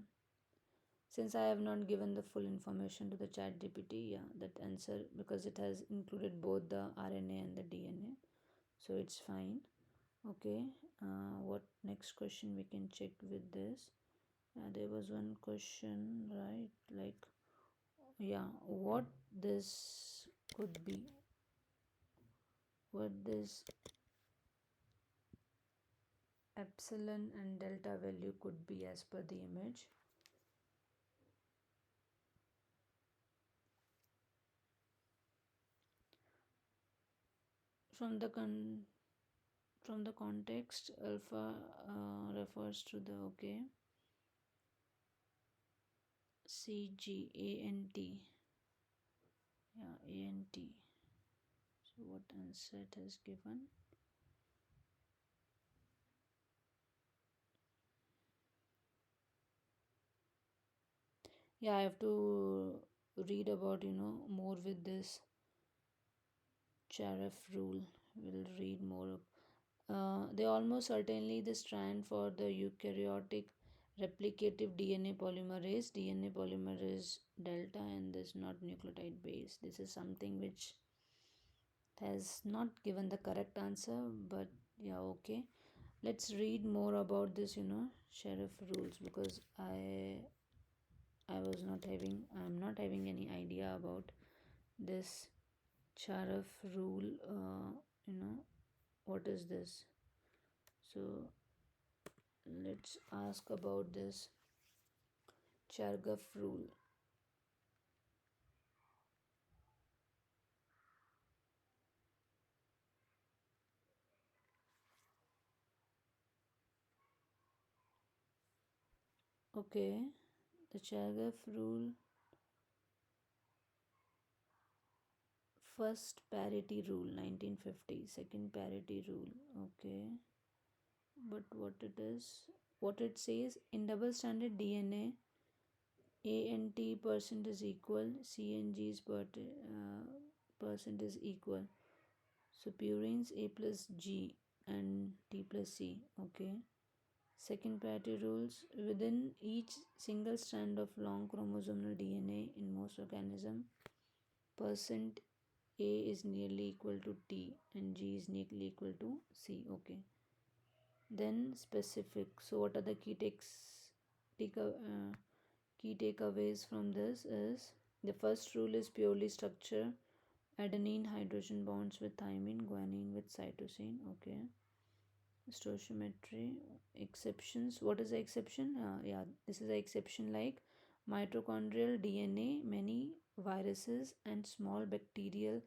A: Since I have not given the full information to the chat GPT, yeah, that answer because it has included both the RNA and the DNA, so it's fine. Okay, what next question we can check with this? There was one question, right? Like, yeah, what this could be? what this epsilon and delta value could be as per the image. From the context, alpha refers to the CGANT. Yeah, ANT. So what answer it has given? Yeah, I have to read about more with this Charef rule. We'll read more. They almost certainly the strand for the eukaryotic replicative DNA polymerase. DNA polymerase delta and this not nucleotide base. This is something which has not given the correct answer, but yeah, okay. Let's read more about this, Sheriff rules, because I'm not having any idea about this Sheriff rule. You know, what is this? So let's ask about this Chargaff rule. Okay, the Chargaff rule. First parity rule 1950, second parity rule. Okay, but what it says in double stranded DNA, ANT percent is equal, CNG's percent is equal. So purines A plus G and T plus C. Okay. Second parity rules within each single strand of long chromosomal DNA in most organism, percent A is nearly equal to T and G is nearly equal to C. Okay. Then specific. So what are the take, key takeaways from this is the first rule is purely structure. Adenine hydrogen bonds with thymine, guanine with cytosine. Okay. Stoichiometry exceptions. What is the exception? Yeah, this is the exception like mitochondrial DNA. Many viruses and small bacterial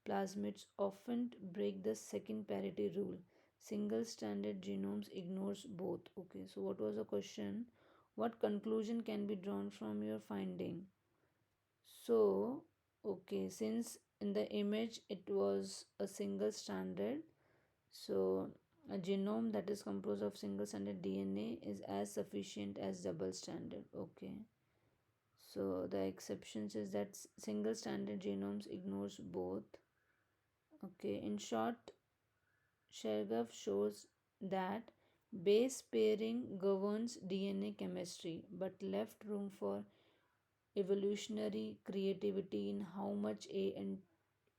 A: plasmids often break the second parity rule. Single stranded genomes ignores both. Okay, so what was the question? What conclusion can be drawn from your finding? So, okay, since in the image it was a single stranded, so a genome that is composed of single stranded DNA is as sufficient as double stranded. Okay. So the exceptions is that single stranded genomes ignores both. Okay. In short, Shergaff shows that base pairing governs DNA chemistry but left room for evolutionary creativity in how much A and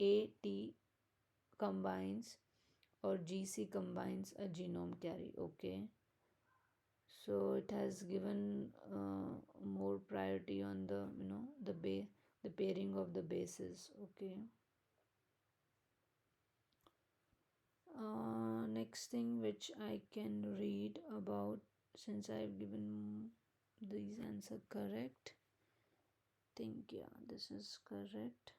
A: AT combines or GC combines a genome carry. Okay, so it has given more priority on the the pairing of the bases. Okay, next thing which I can read about, since I've given these answer correct, think yeah, this is correct.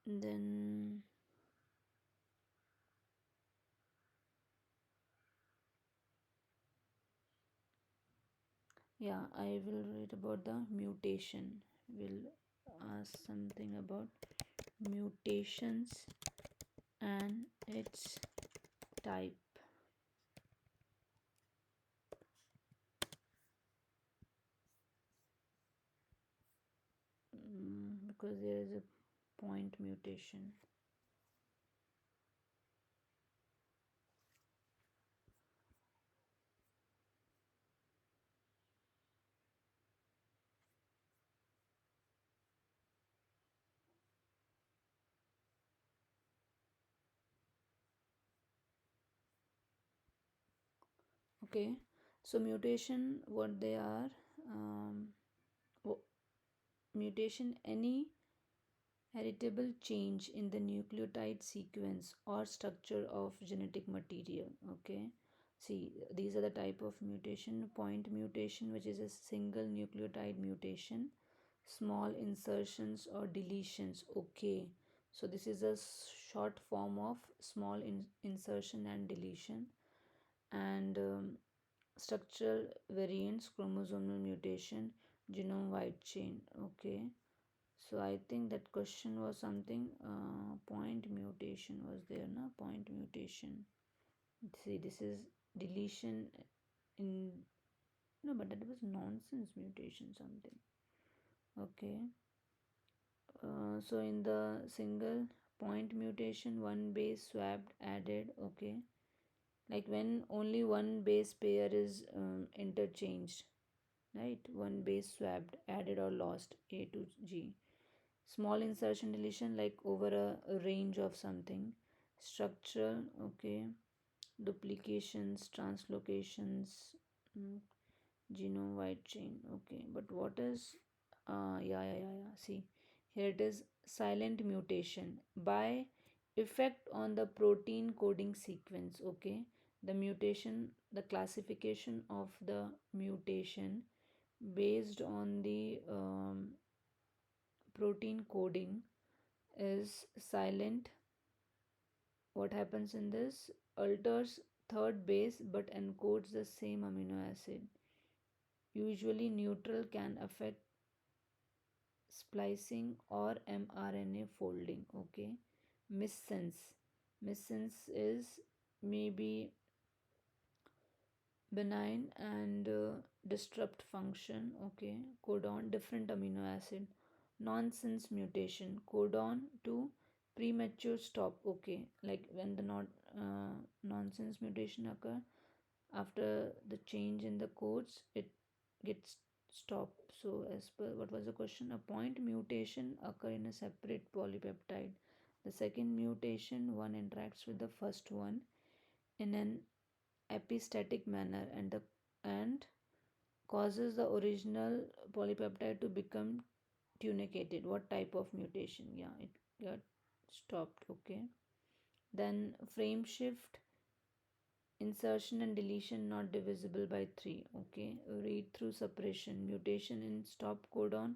A: Then yeah, I will read about the mutation. We'll ask something about mutations and its type. Because there is a point mutation. Okay, so mutation, what they are, mutation, any heritable change in the nucleotide sequence or structure of genetic material. Okay, see, these are the type of mutation: point mutation, which is a single nucleotide mutation; small insertions or deletions. Okay, so this is a short form of small insertion and deletion. And structural variants, chromosomal mutation, genome wide chain. Okay, so I think that question was something, point mutation was there, na? Point mutation. See, this is deletion in, no, but that was nonsense mutation something. Okay. So in the single point mutation, one base swapped added. Okay. Like when only one base pair is interchanged, right? One base swapped, added or lost, A to G. Small insertion deletion, like over a range of something. Structural, okay. Duplications, translocations, mm, genome wide chain, okay. But what is, yeah, see, here it is: silent mutation by effect on the protein coding sequence. Okay, the mutation, the classification of the mutation based on the protein coding is silent. What happens in this? Alters third base but encodes the same amino acid. Usually neutral, can affect splicing or mRNA folding. Okay, missense. Missense is maybe benign and disrupt function. Okay, codon, different amino acid. Nonsense mutation, codon to premature stop. Okay, like when the not nonsense mutation occur, after the change in the codes, it gets stopped. So as per what was the question, a point mutation occur in a separate polypeptide. The second mutation one interacts with the first one in an epistatic manner, and causes the original polypeptide to become tunicated. What type of mutation? Yeah, it got stopped. Okay, then frame shift, insertion and deletion not divisible by 3. Okay, read through suppression, mutation in stop codon,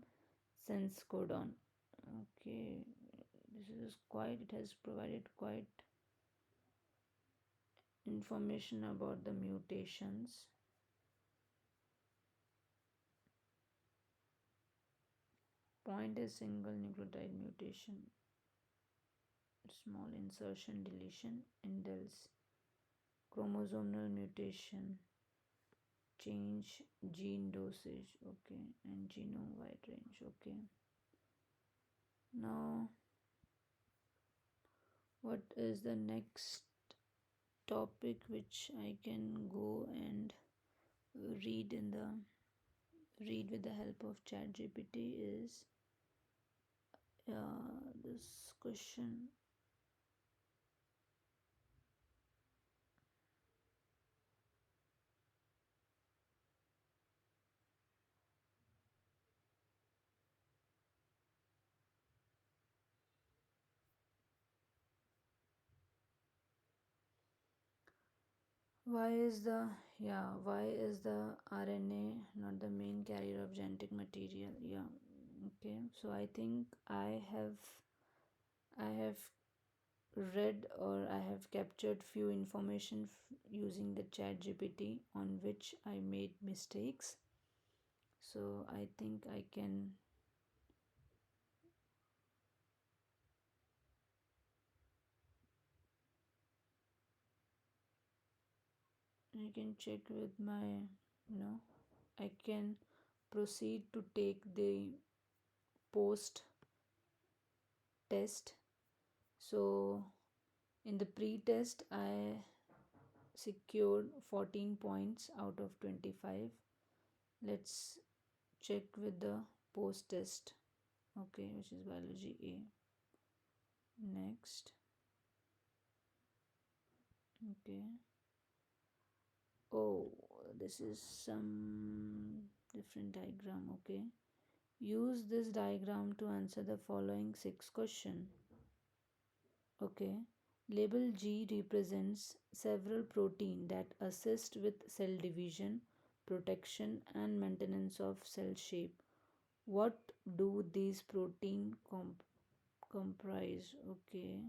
A: sense codon. Okay, this is quite, it has provided quite information about the mutations. Point is single nucleotide mutation, small insertion deletion, indels. Chromosomal mutation, change gene dosage. Okay, and genome wide range. Okay, now what is the next topic which I can go and read in the read with the help of ChatGPT is, this question. Why is the RNA not the main carrier of genetic material? Yeah, okay. So I think I have read, or I have captured few information using the chat GPT on which I made mistakes. So I can check with my, I can proceed to take the post test. So in the pre-test I secured 14 points out of 25. Let's check with the post test. Okay, which is biology A. Next. Okay. Oh, this is some different diagram. Okay, Use this diagram to answer the following six questions. Okay. Label G represents several protein that assist with cell division, protection and maintenance of cell shape. What do these protein comprise? Okay.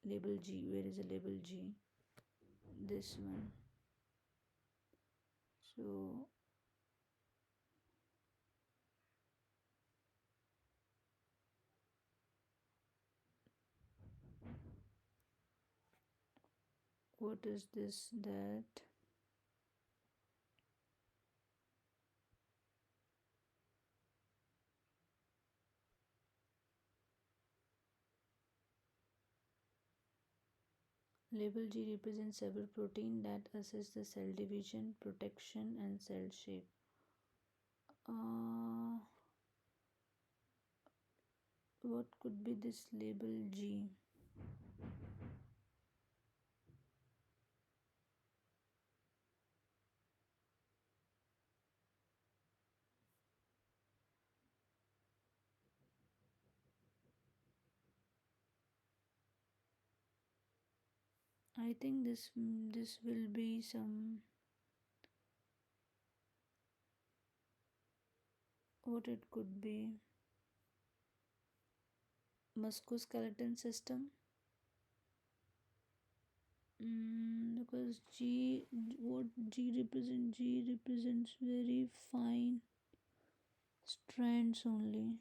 A: Label G. Where is the label G? This one. So what is this that label G represents several protein that assist the cell division, protection and cell shape. Uh, what could be this label G? I think this will be some, what it could be, musculoskeleton system. Because what G represents very fine strands only,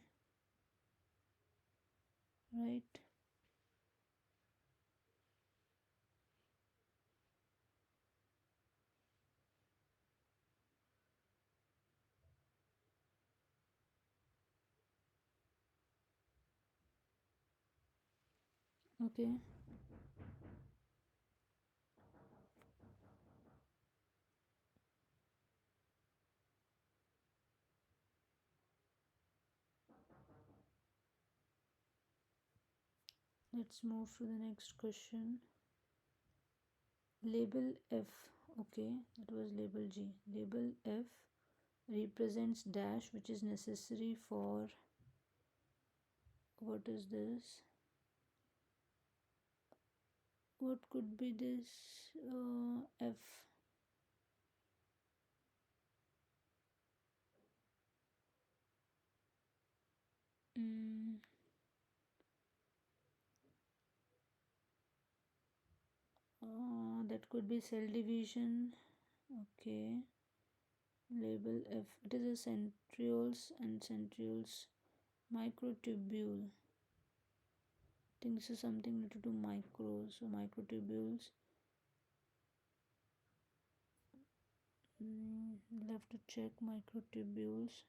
A: right? Okay. Let's move to the next question. Label F. Okay, that was label G. Label F represents dash, which is necessary for, what is this? What could be this? F. Mm, that could be cell division. Okay. Label F. It is a centrioles and centrioles microtubule. I think this is something related to micro. So microtubules. We'll have to check microtubules.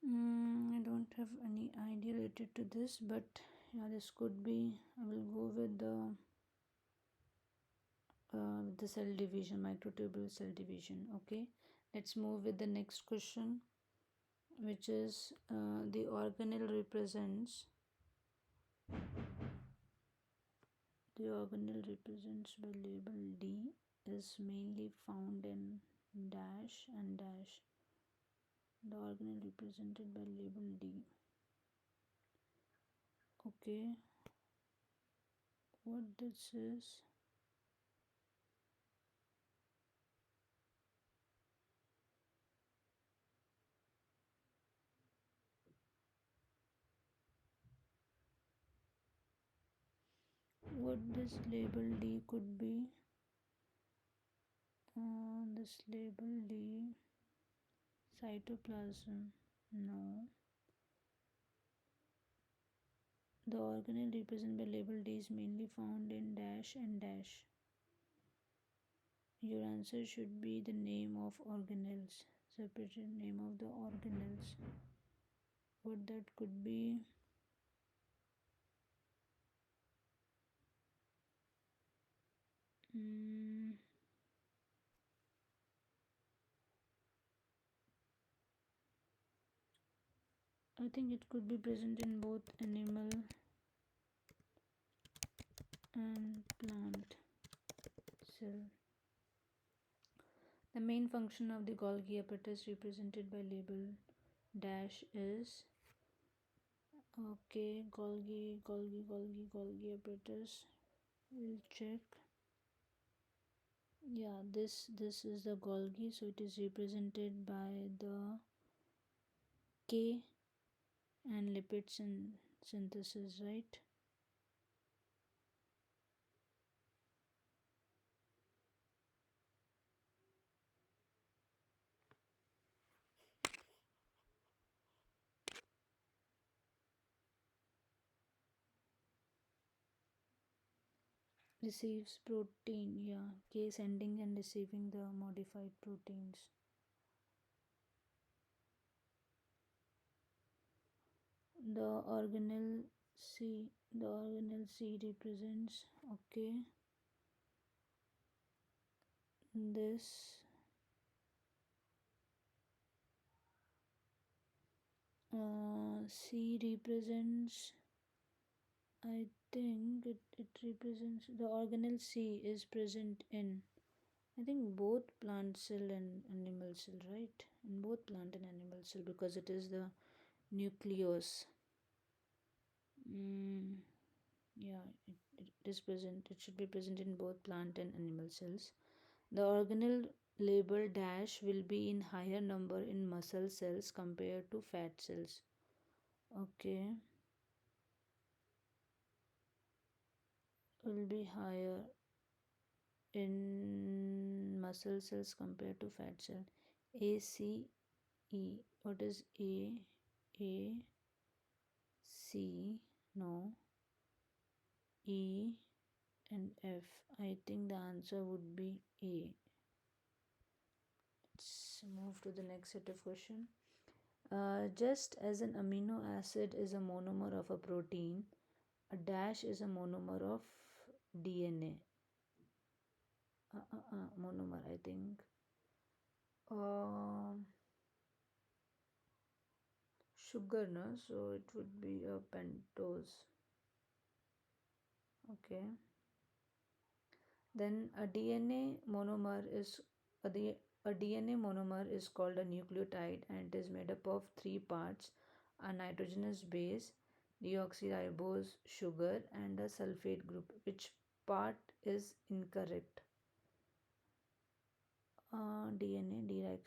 A: I don't have any idea related to this, but yeah, this could be. I will go with the cell division, microtubule cell division. Okay, let's move with the next question, which is the organelle represents. The organelle represents by label D is mainly found in dash and dash. The organelle represented by label D. Okay, what this is? What this label D could be? This label D, cytoplasm. No. The organelle represented by label D is mainly found in dash and dash. Your answer should be the name of organelles, separated name of the organelles. What that could be? Mm, I think it could be present in both animal and plant cell. The main function of the Golgi apparatus represented by label dash is okay. Golgi apparatus. We'll check. Yeah, this is the Golgi, so it is represented by the K and lipid synthesis, right? Receives protein, yeah, K sending and receiving the modified proteins. The organelle C represents, okay, this C represents, I think it represents, the organelle C is present in, I think, both plant cell and animal cell, right? In both plant and animal cell, because it is the nucleus. Mm, yeah, it is present. It should be present in both plant and animal cells. The organelle label dash will be in higher number in muscle cells compared to fat cells. Okay, will be higher in muscle cells compared to fat cell. ACE. What is A? A C, no, E and F. I think the answer would be A. Let's move to the next set of question. Just as an amino acid is a monomer of a protein, a dash is a monomer of DNA. Monomer, I think. Sugar, no? So it would be a pentose. Okay. Then a DNA monomer is called a nucleotide, and it is made up of three parts: a nitrogenous base, deoxyribose sugar, and a sulfate group. Which part is incorrect? DNA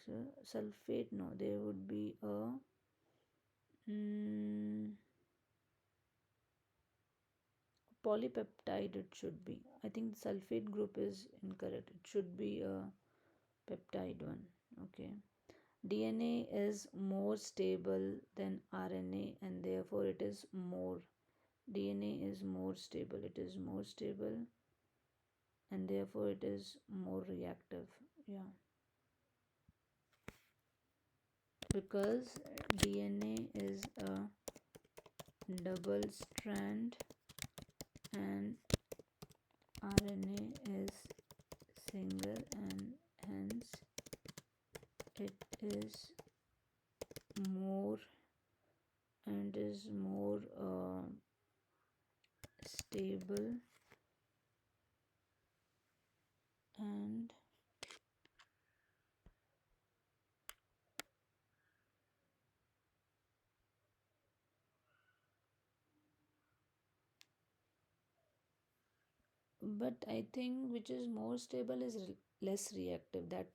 A: sulfate, no, there would be a polypeptide, it should be. I think the sulfate group is incorrect. It should be a peptide one. Okay. DNA is more stable than RNA, and therefore it is more. DNA is more stable. It is more stable, and therefore it is more reactive. Yeah. Because DNA is a double strand and RNA is single, and hence it is more stable and but I think which is more stable is less reactive. That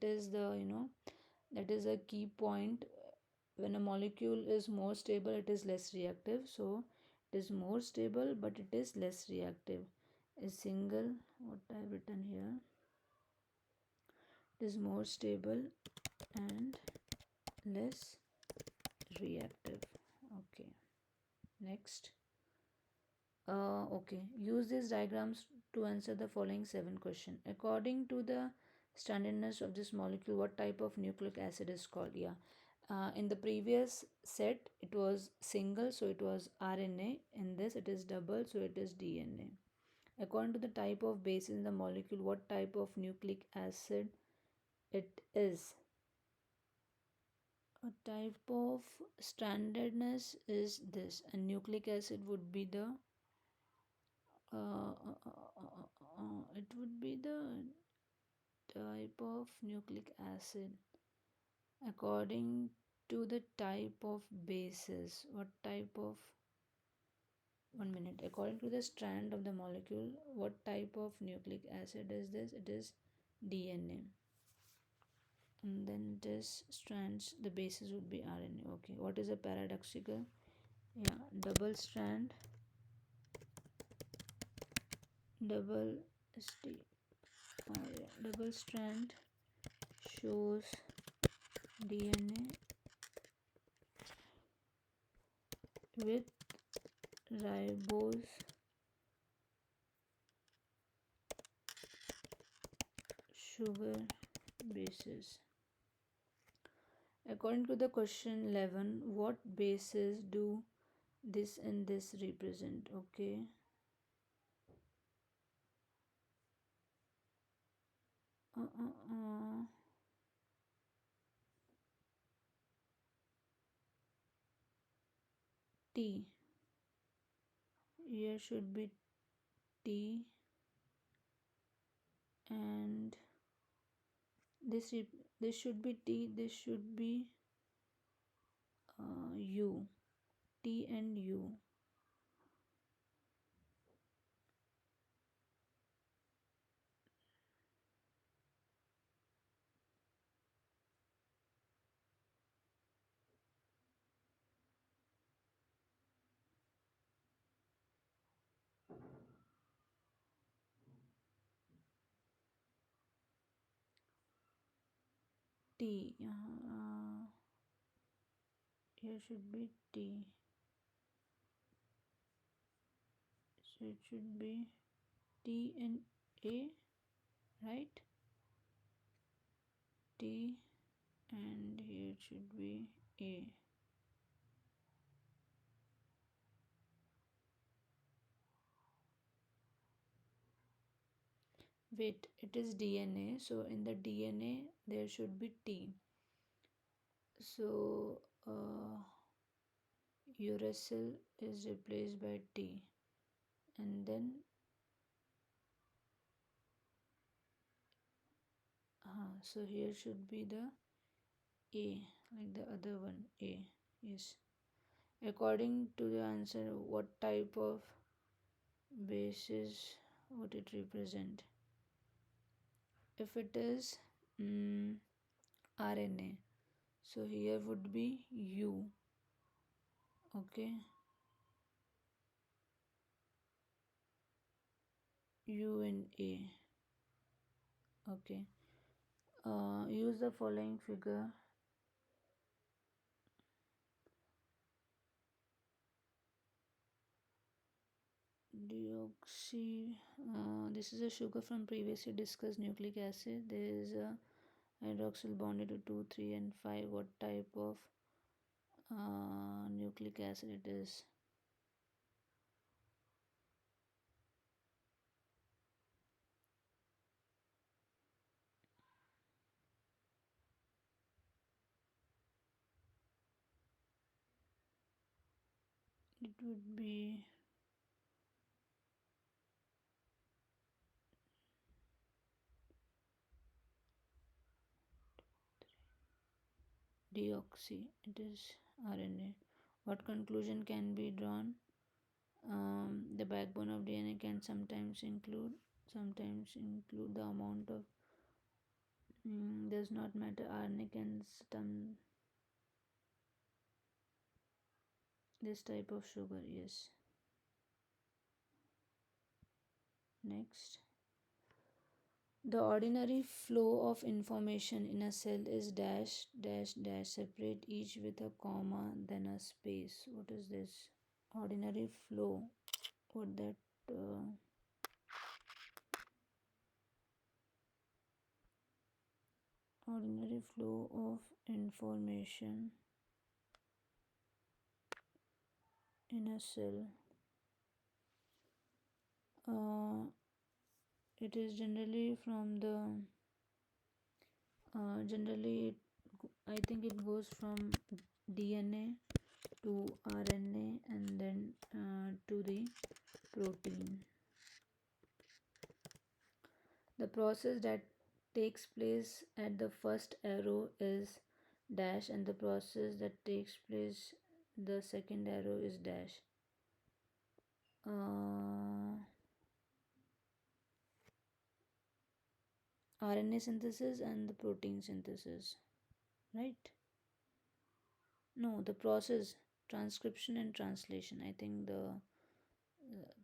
A: is the, that is a key point. When a molecule is more stable, it is less reactive. So it is more stable but it is less reactive. A single, what I have written here, it is more stable and less reactive. Okay, next. Okay, use these diagrams to answer the following 7 questions. According to the standardness of this molecule, what type of nucleic acid is called? Yeah. In the previous set, it was single, so it was RNA. In this, it is double, so it is DNA. According to the type of base in the molecule, what type of nucleic acid it is? A type of standardness is this. A nucleic acid would be the it would be the type of nucleic acid according to the type of bases. What type of, 1 minute, according to the strand of the molecule, what type of nucleic acid is this? It is DNA. And then this strands, the bases would be RNA. Okay, what is a paradoxical? Yeah, double strand, double st yeah, double strand shows DNA with ribose sugar bases. According to the question 11, what bases do this and this represent? Okay. Uh, uh, uh. T. Here should be T, and this should be T. This should be U. T and U. T. Here should be T. So it should be T and A, right? T, and here it should be A. Wait, it is DNA, so in the DNA there should be T. So uracil is replaced by T, and then so here should be the A, like the other one, A. Yes. According to the answer, what type of bases would it represent? If it is RNA, so here would be U. Okay, U and A. Okay, use the following figure. Deoxy, this is a sugar from previously discussed nucleic acid. There is a hydroxyl bonded to 2, 3 and 5. What type of nucleic acid it is? It would be deoxy. It is RNA. What conclusion can be drawn? The backbone of DNA can sometimes include the amount of does not matter. RNA can stem this type of sugar. Yes. Next. The ordinary flow of information in a cell is dash dash dash separate each with a comma then a space. What is this? Ordinary flow. What that ordinary flow of information in a cell. Uh, it is generally from the generally I think it goes from DNA to RNA and then to the protein. The process that takes place at the first arrow is dash, and the process that takes place the second arrow is dash. RNA synthesis and the protein synthesis, right? No, the process, transcription and translation. I think the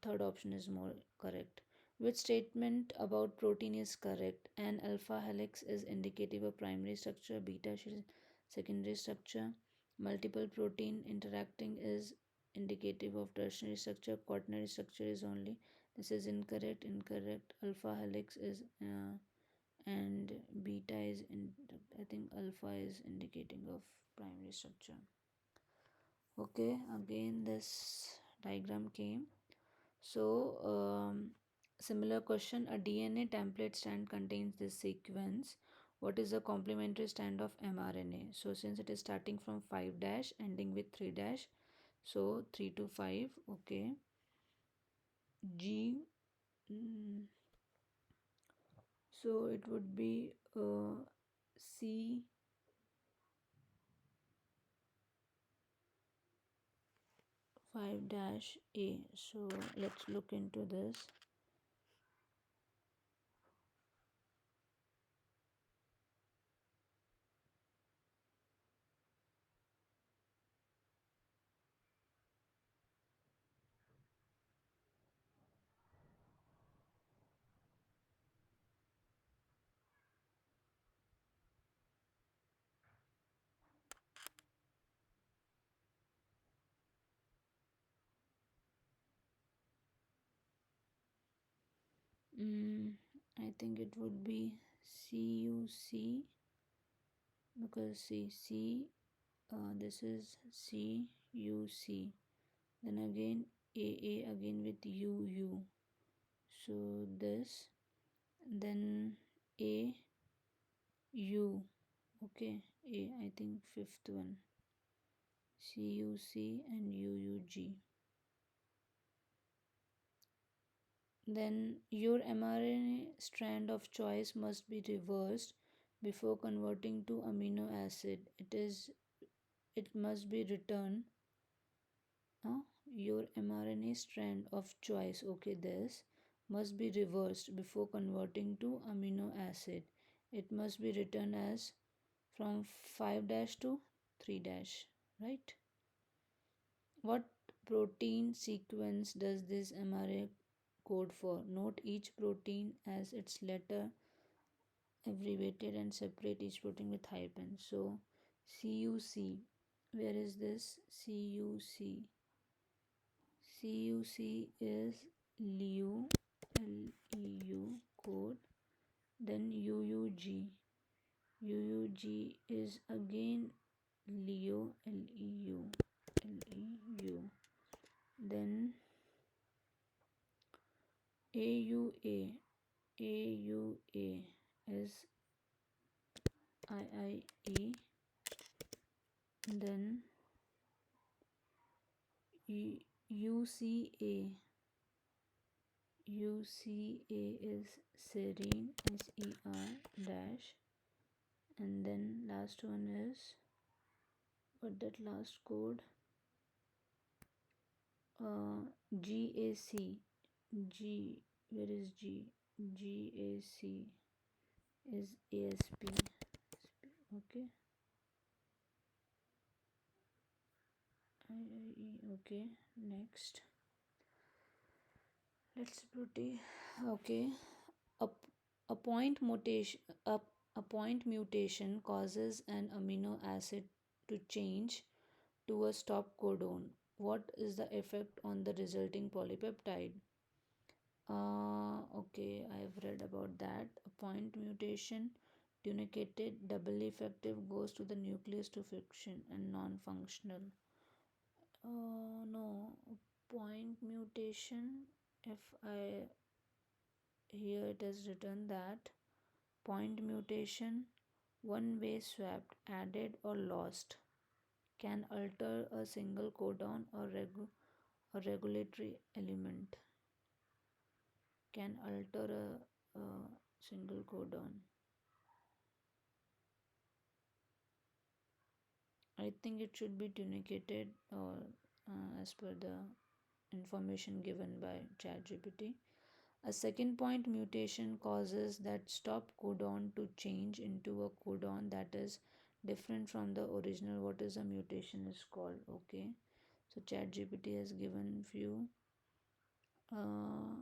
A: third option is more correct. Which statement about protein is correct? An alpha helix is indicative of primary structure, beta sheet secondary structure. Multiple protein interacting is indicative of tertiary structure, quaternary structure is only. This is incorrect. Incorrect. Alpha helix is and beta is I think alpha is indicating of primary structure. Okay, again this diagram came. So, similar question, a DNA template strand contains this sequence. What is the complementary strand of mRNA? So, since it is starting from 5 dash, ending with 3 dash, so 3 to 5, okay. G, so it would be C 5 dash A. So, let's look into this. I think it would be CUC because C this is CUC, then again AA again with UU, so this, then AU, okay, I think fifth one, CUC and UUG. Then your mRNA strand of choice must be reversed before converting to amino acid. It must be returned. Your mRNA strand of choice, okay, this must be reversed before converting to amino acid. It must be written as from 5 dash to 3 dash, right? What protein sequence does this mRNA code for? Note each protein as its letter abbreviated and separate each protein with hyphen. So CUC, where is this CUC? CUC is LEU, LEU code. Then UUG. UUG is again LEO, LEU, LEU. Then AUA, AUA is IIE. Then UCA, UCA is serine, SER dash, and then last one is what that last code, GAC. G. Where is G? GAC is ASP. Okay. IIE. Okay. Next. Let's proceed. Okay. A, a point mutation. A point mutation causes an amino acid to change to a stop codon. What is the effect on the resulting polypeptide? Okay, I've read about that. A point mutation, truncated, doubly effective, goes to the nucleus to friction and non-functional. No, point mutation. If I here it is written that point mutation, one way swapped, added or lost, can alter a single codon or a regulatory element. Can alter a single codon. I think it should be truncated or as per the information given by ChatGPT. A second point mutation causes that stop codon to change into a codon that is different from the original. What is a mutation is called? Okay, so ChatGPT has given few uh,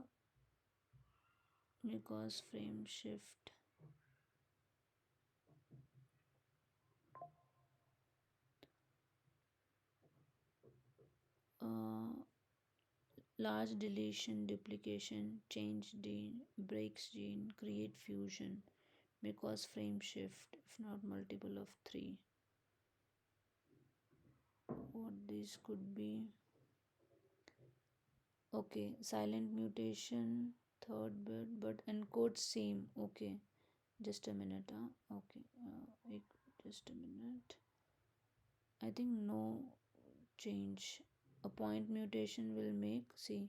A: because frame shift. Uh, Large deletion, duplication, change gene, breaks gene, create fusion, may cause frame shift, if not multiple of three. What these could be? Okay, silent mutation, third bit, but encode same. Okay, just a minute. Okay, just a minute. I think no change. A point mutation will make, see,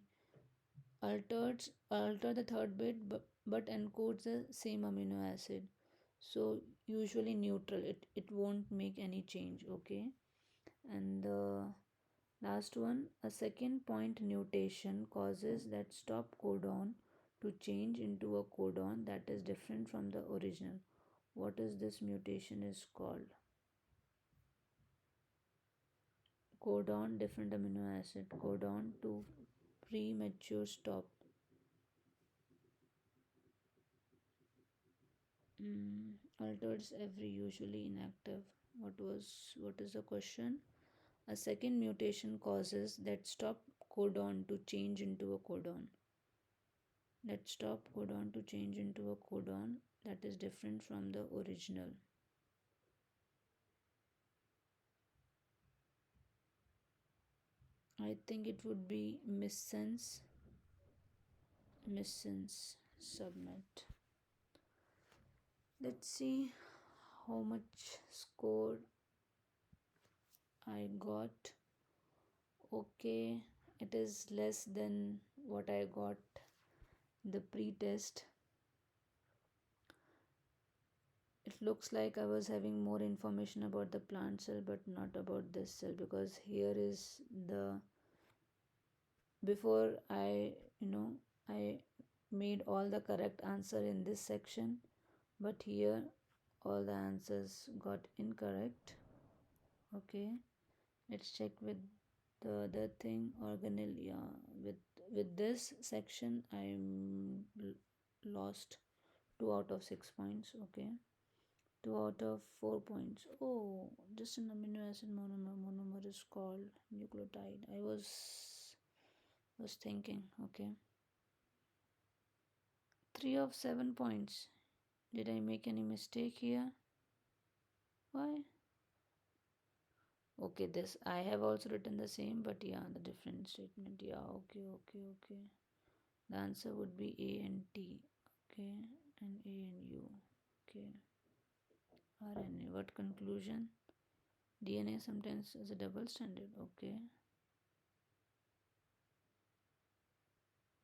A: alter the third bit but encodes the same amino acid, so usually neutral, it won't make any change. Okay, and the last one, a second point mutation causes that stop codon to change into a codon that is different from the original. What is this mutation is called? Codon different amino acid, codon to premature stop. Alters every usually inactive. What is the question? A second mutation causes that stop codon to change into a codon. That stop codon to change into a codon that is different from the original. I think it would be missense. Missense. Submit. Let's see how much score I got. Okay, it is less than what I got the pre-test. It looks like I was having more information about the plant cell but not about this cell, because here is the before I made all the correct answer in this section, but here all the answers got incorrect. Okay, let's check with the other thing, organelle. Yeah, with this section I'm lost 2 out of 6 points. Okay, 2 out of 4 points. Oh, just an amino acid monomer. Monomer is called nucleotide. I was thinking. Okay, 3 of 7 points. Did I make any mistake here? Why? Okay, this I have also written the same, but yeah, the different statement. Yeah, okay. The answer would be A and T. Okay, and A and U. Okay, RNA. What conclusion? DNA sometimes is a double stranded. Okay.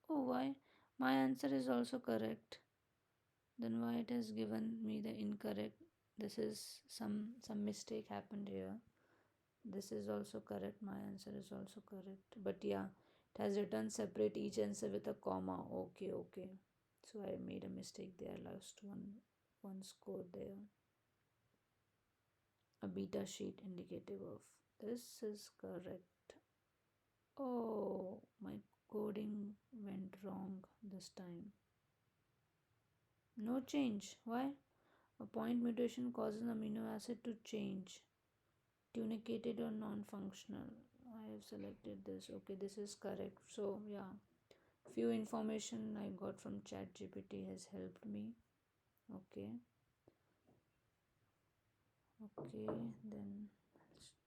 A: Oh, why? My answer is also correct. Then why it has given me the incorrect? This is some mistake happened here. This is also correct. My answer is also correct. But yeah, It has written separate each answer with a comma. Okay, okay. So I made a mistake there. Lost one score there. A beta sheet indicative of. This is correct. Oh, my coding went wrong this time. No change. Why? A point mutation causes an amino acid to change. Tunicated or non-functional. I have selected this. Okay, this is correct. So yeah, few information I got from ChatGPT has helped me. Okay, okay, then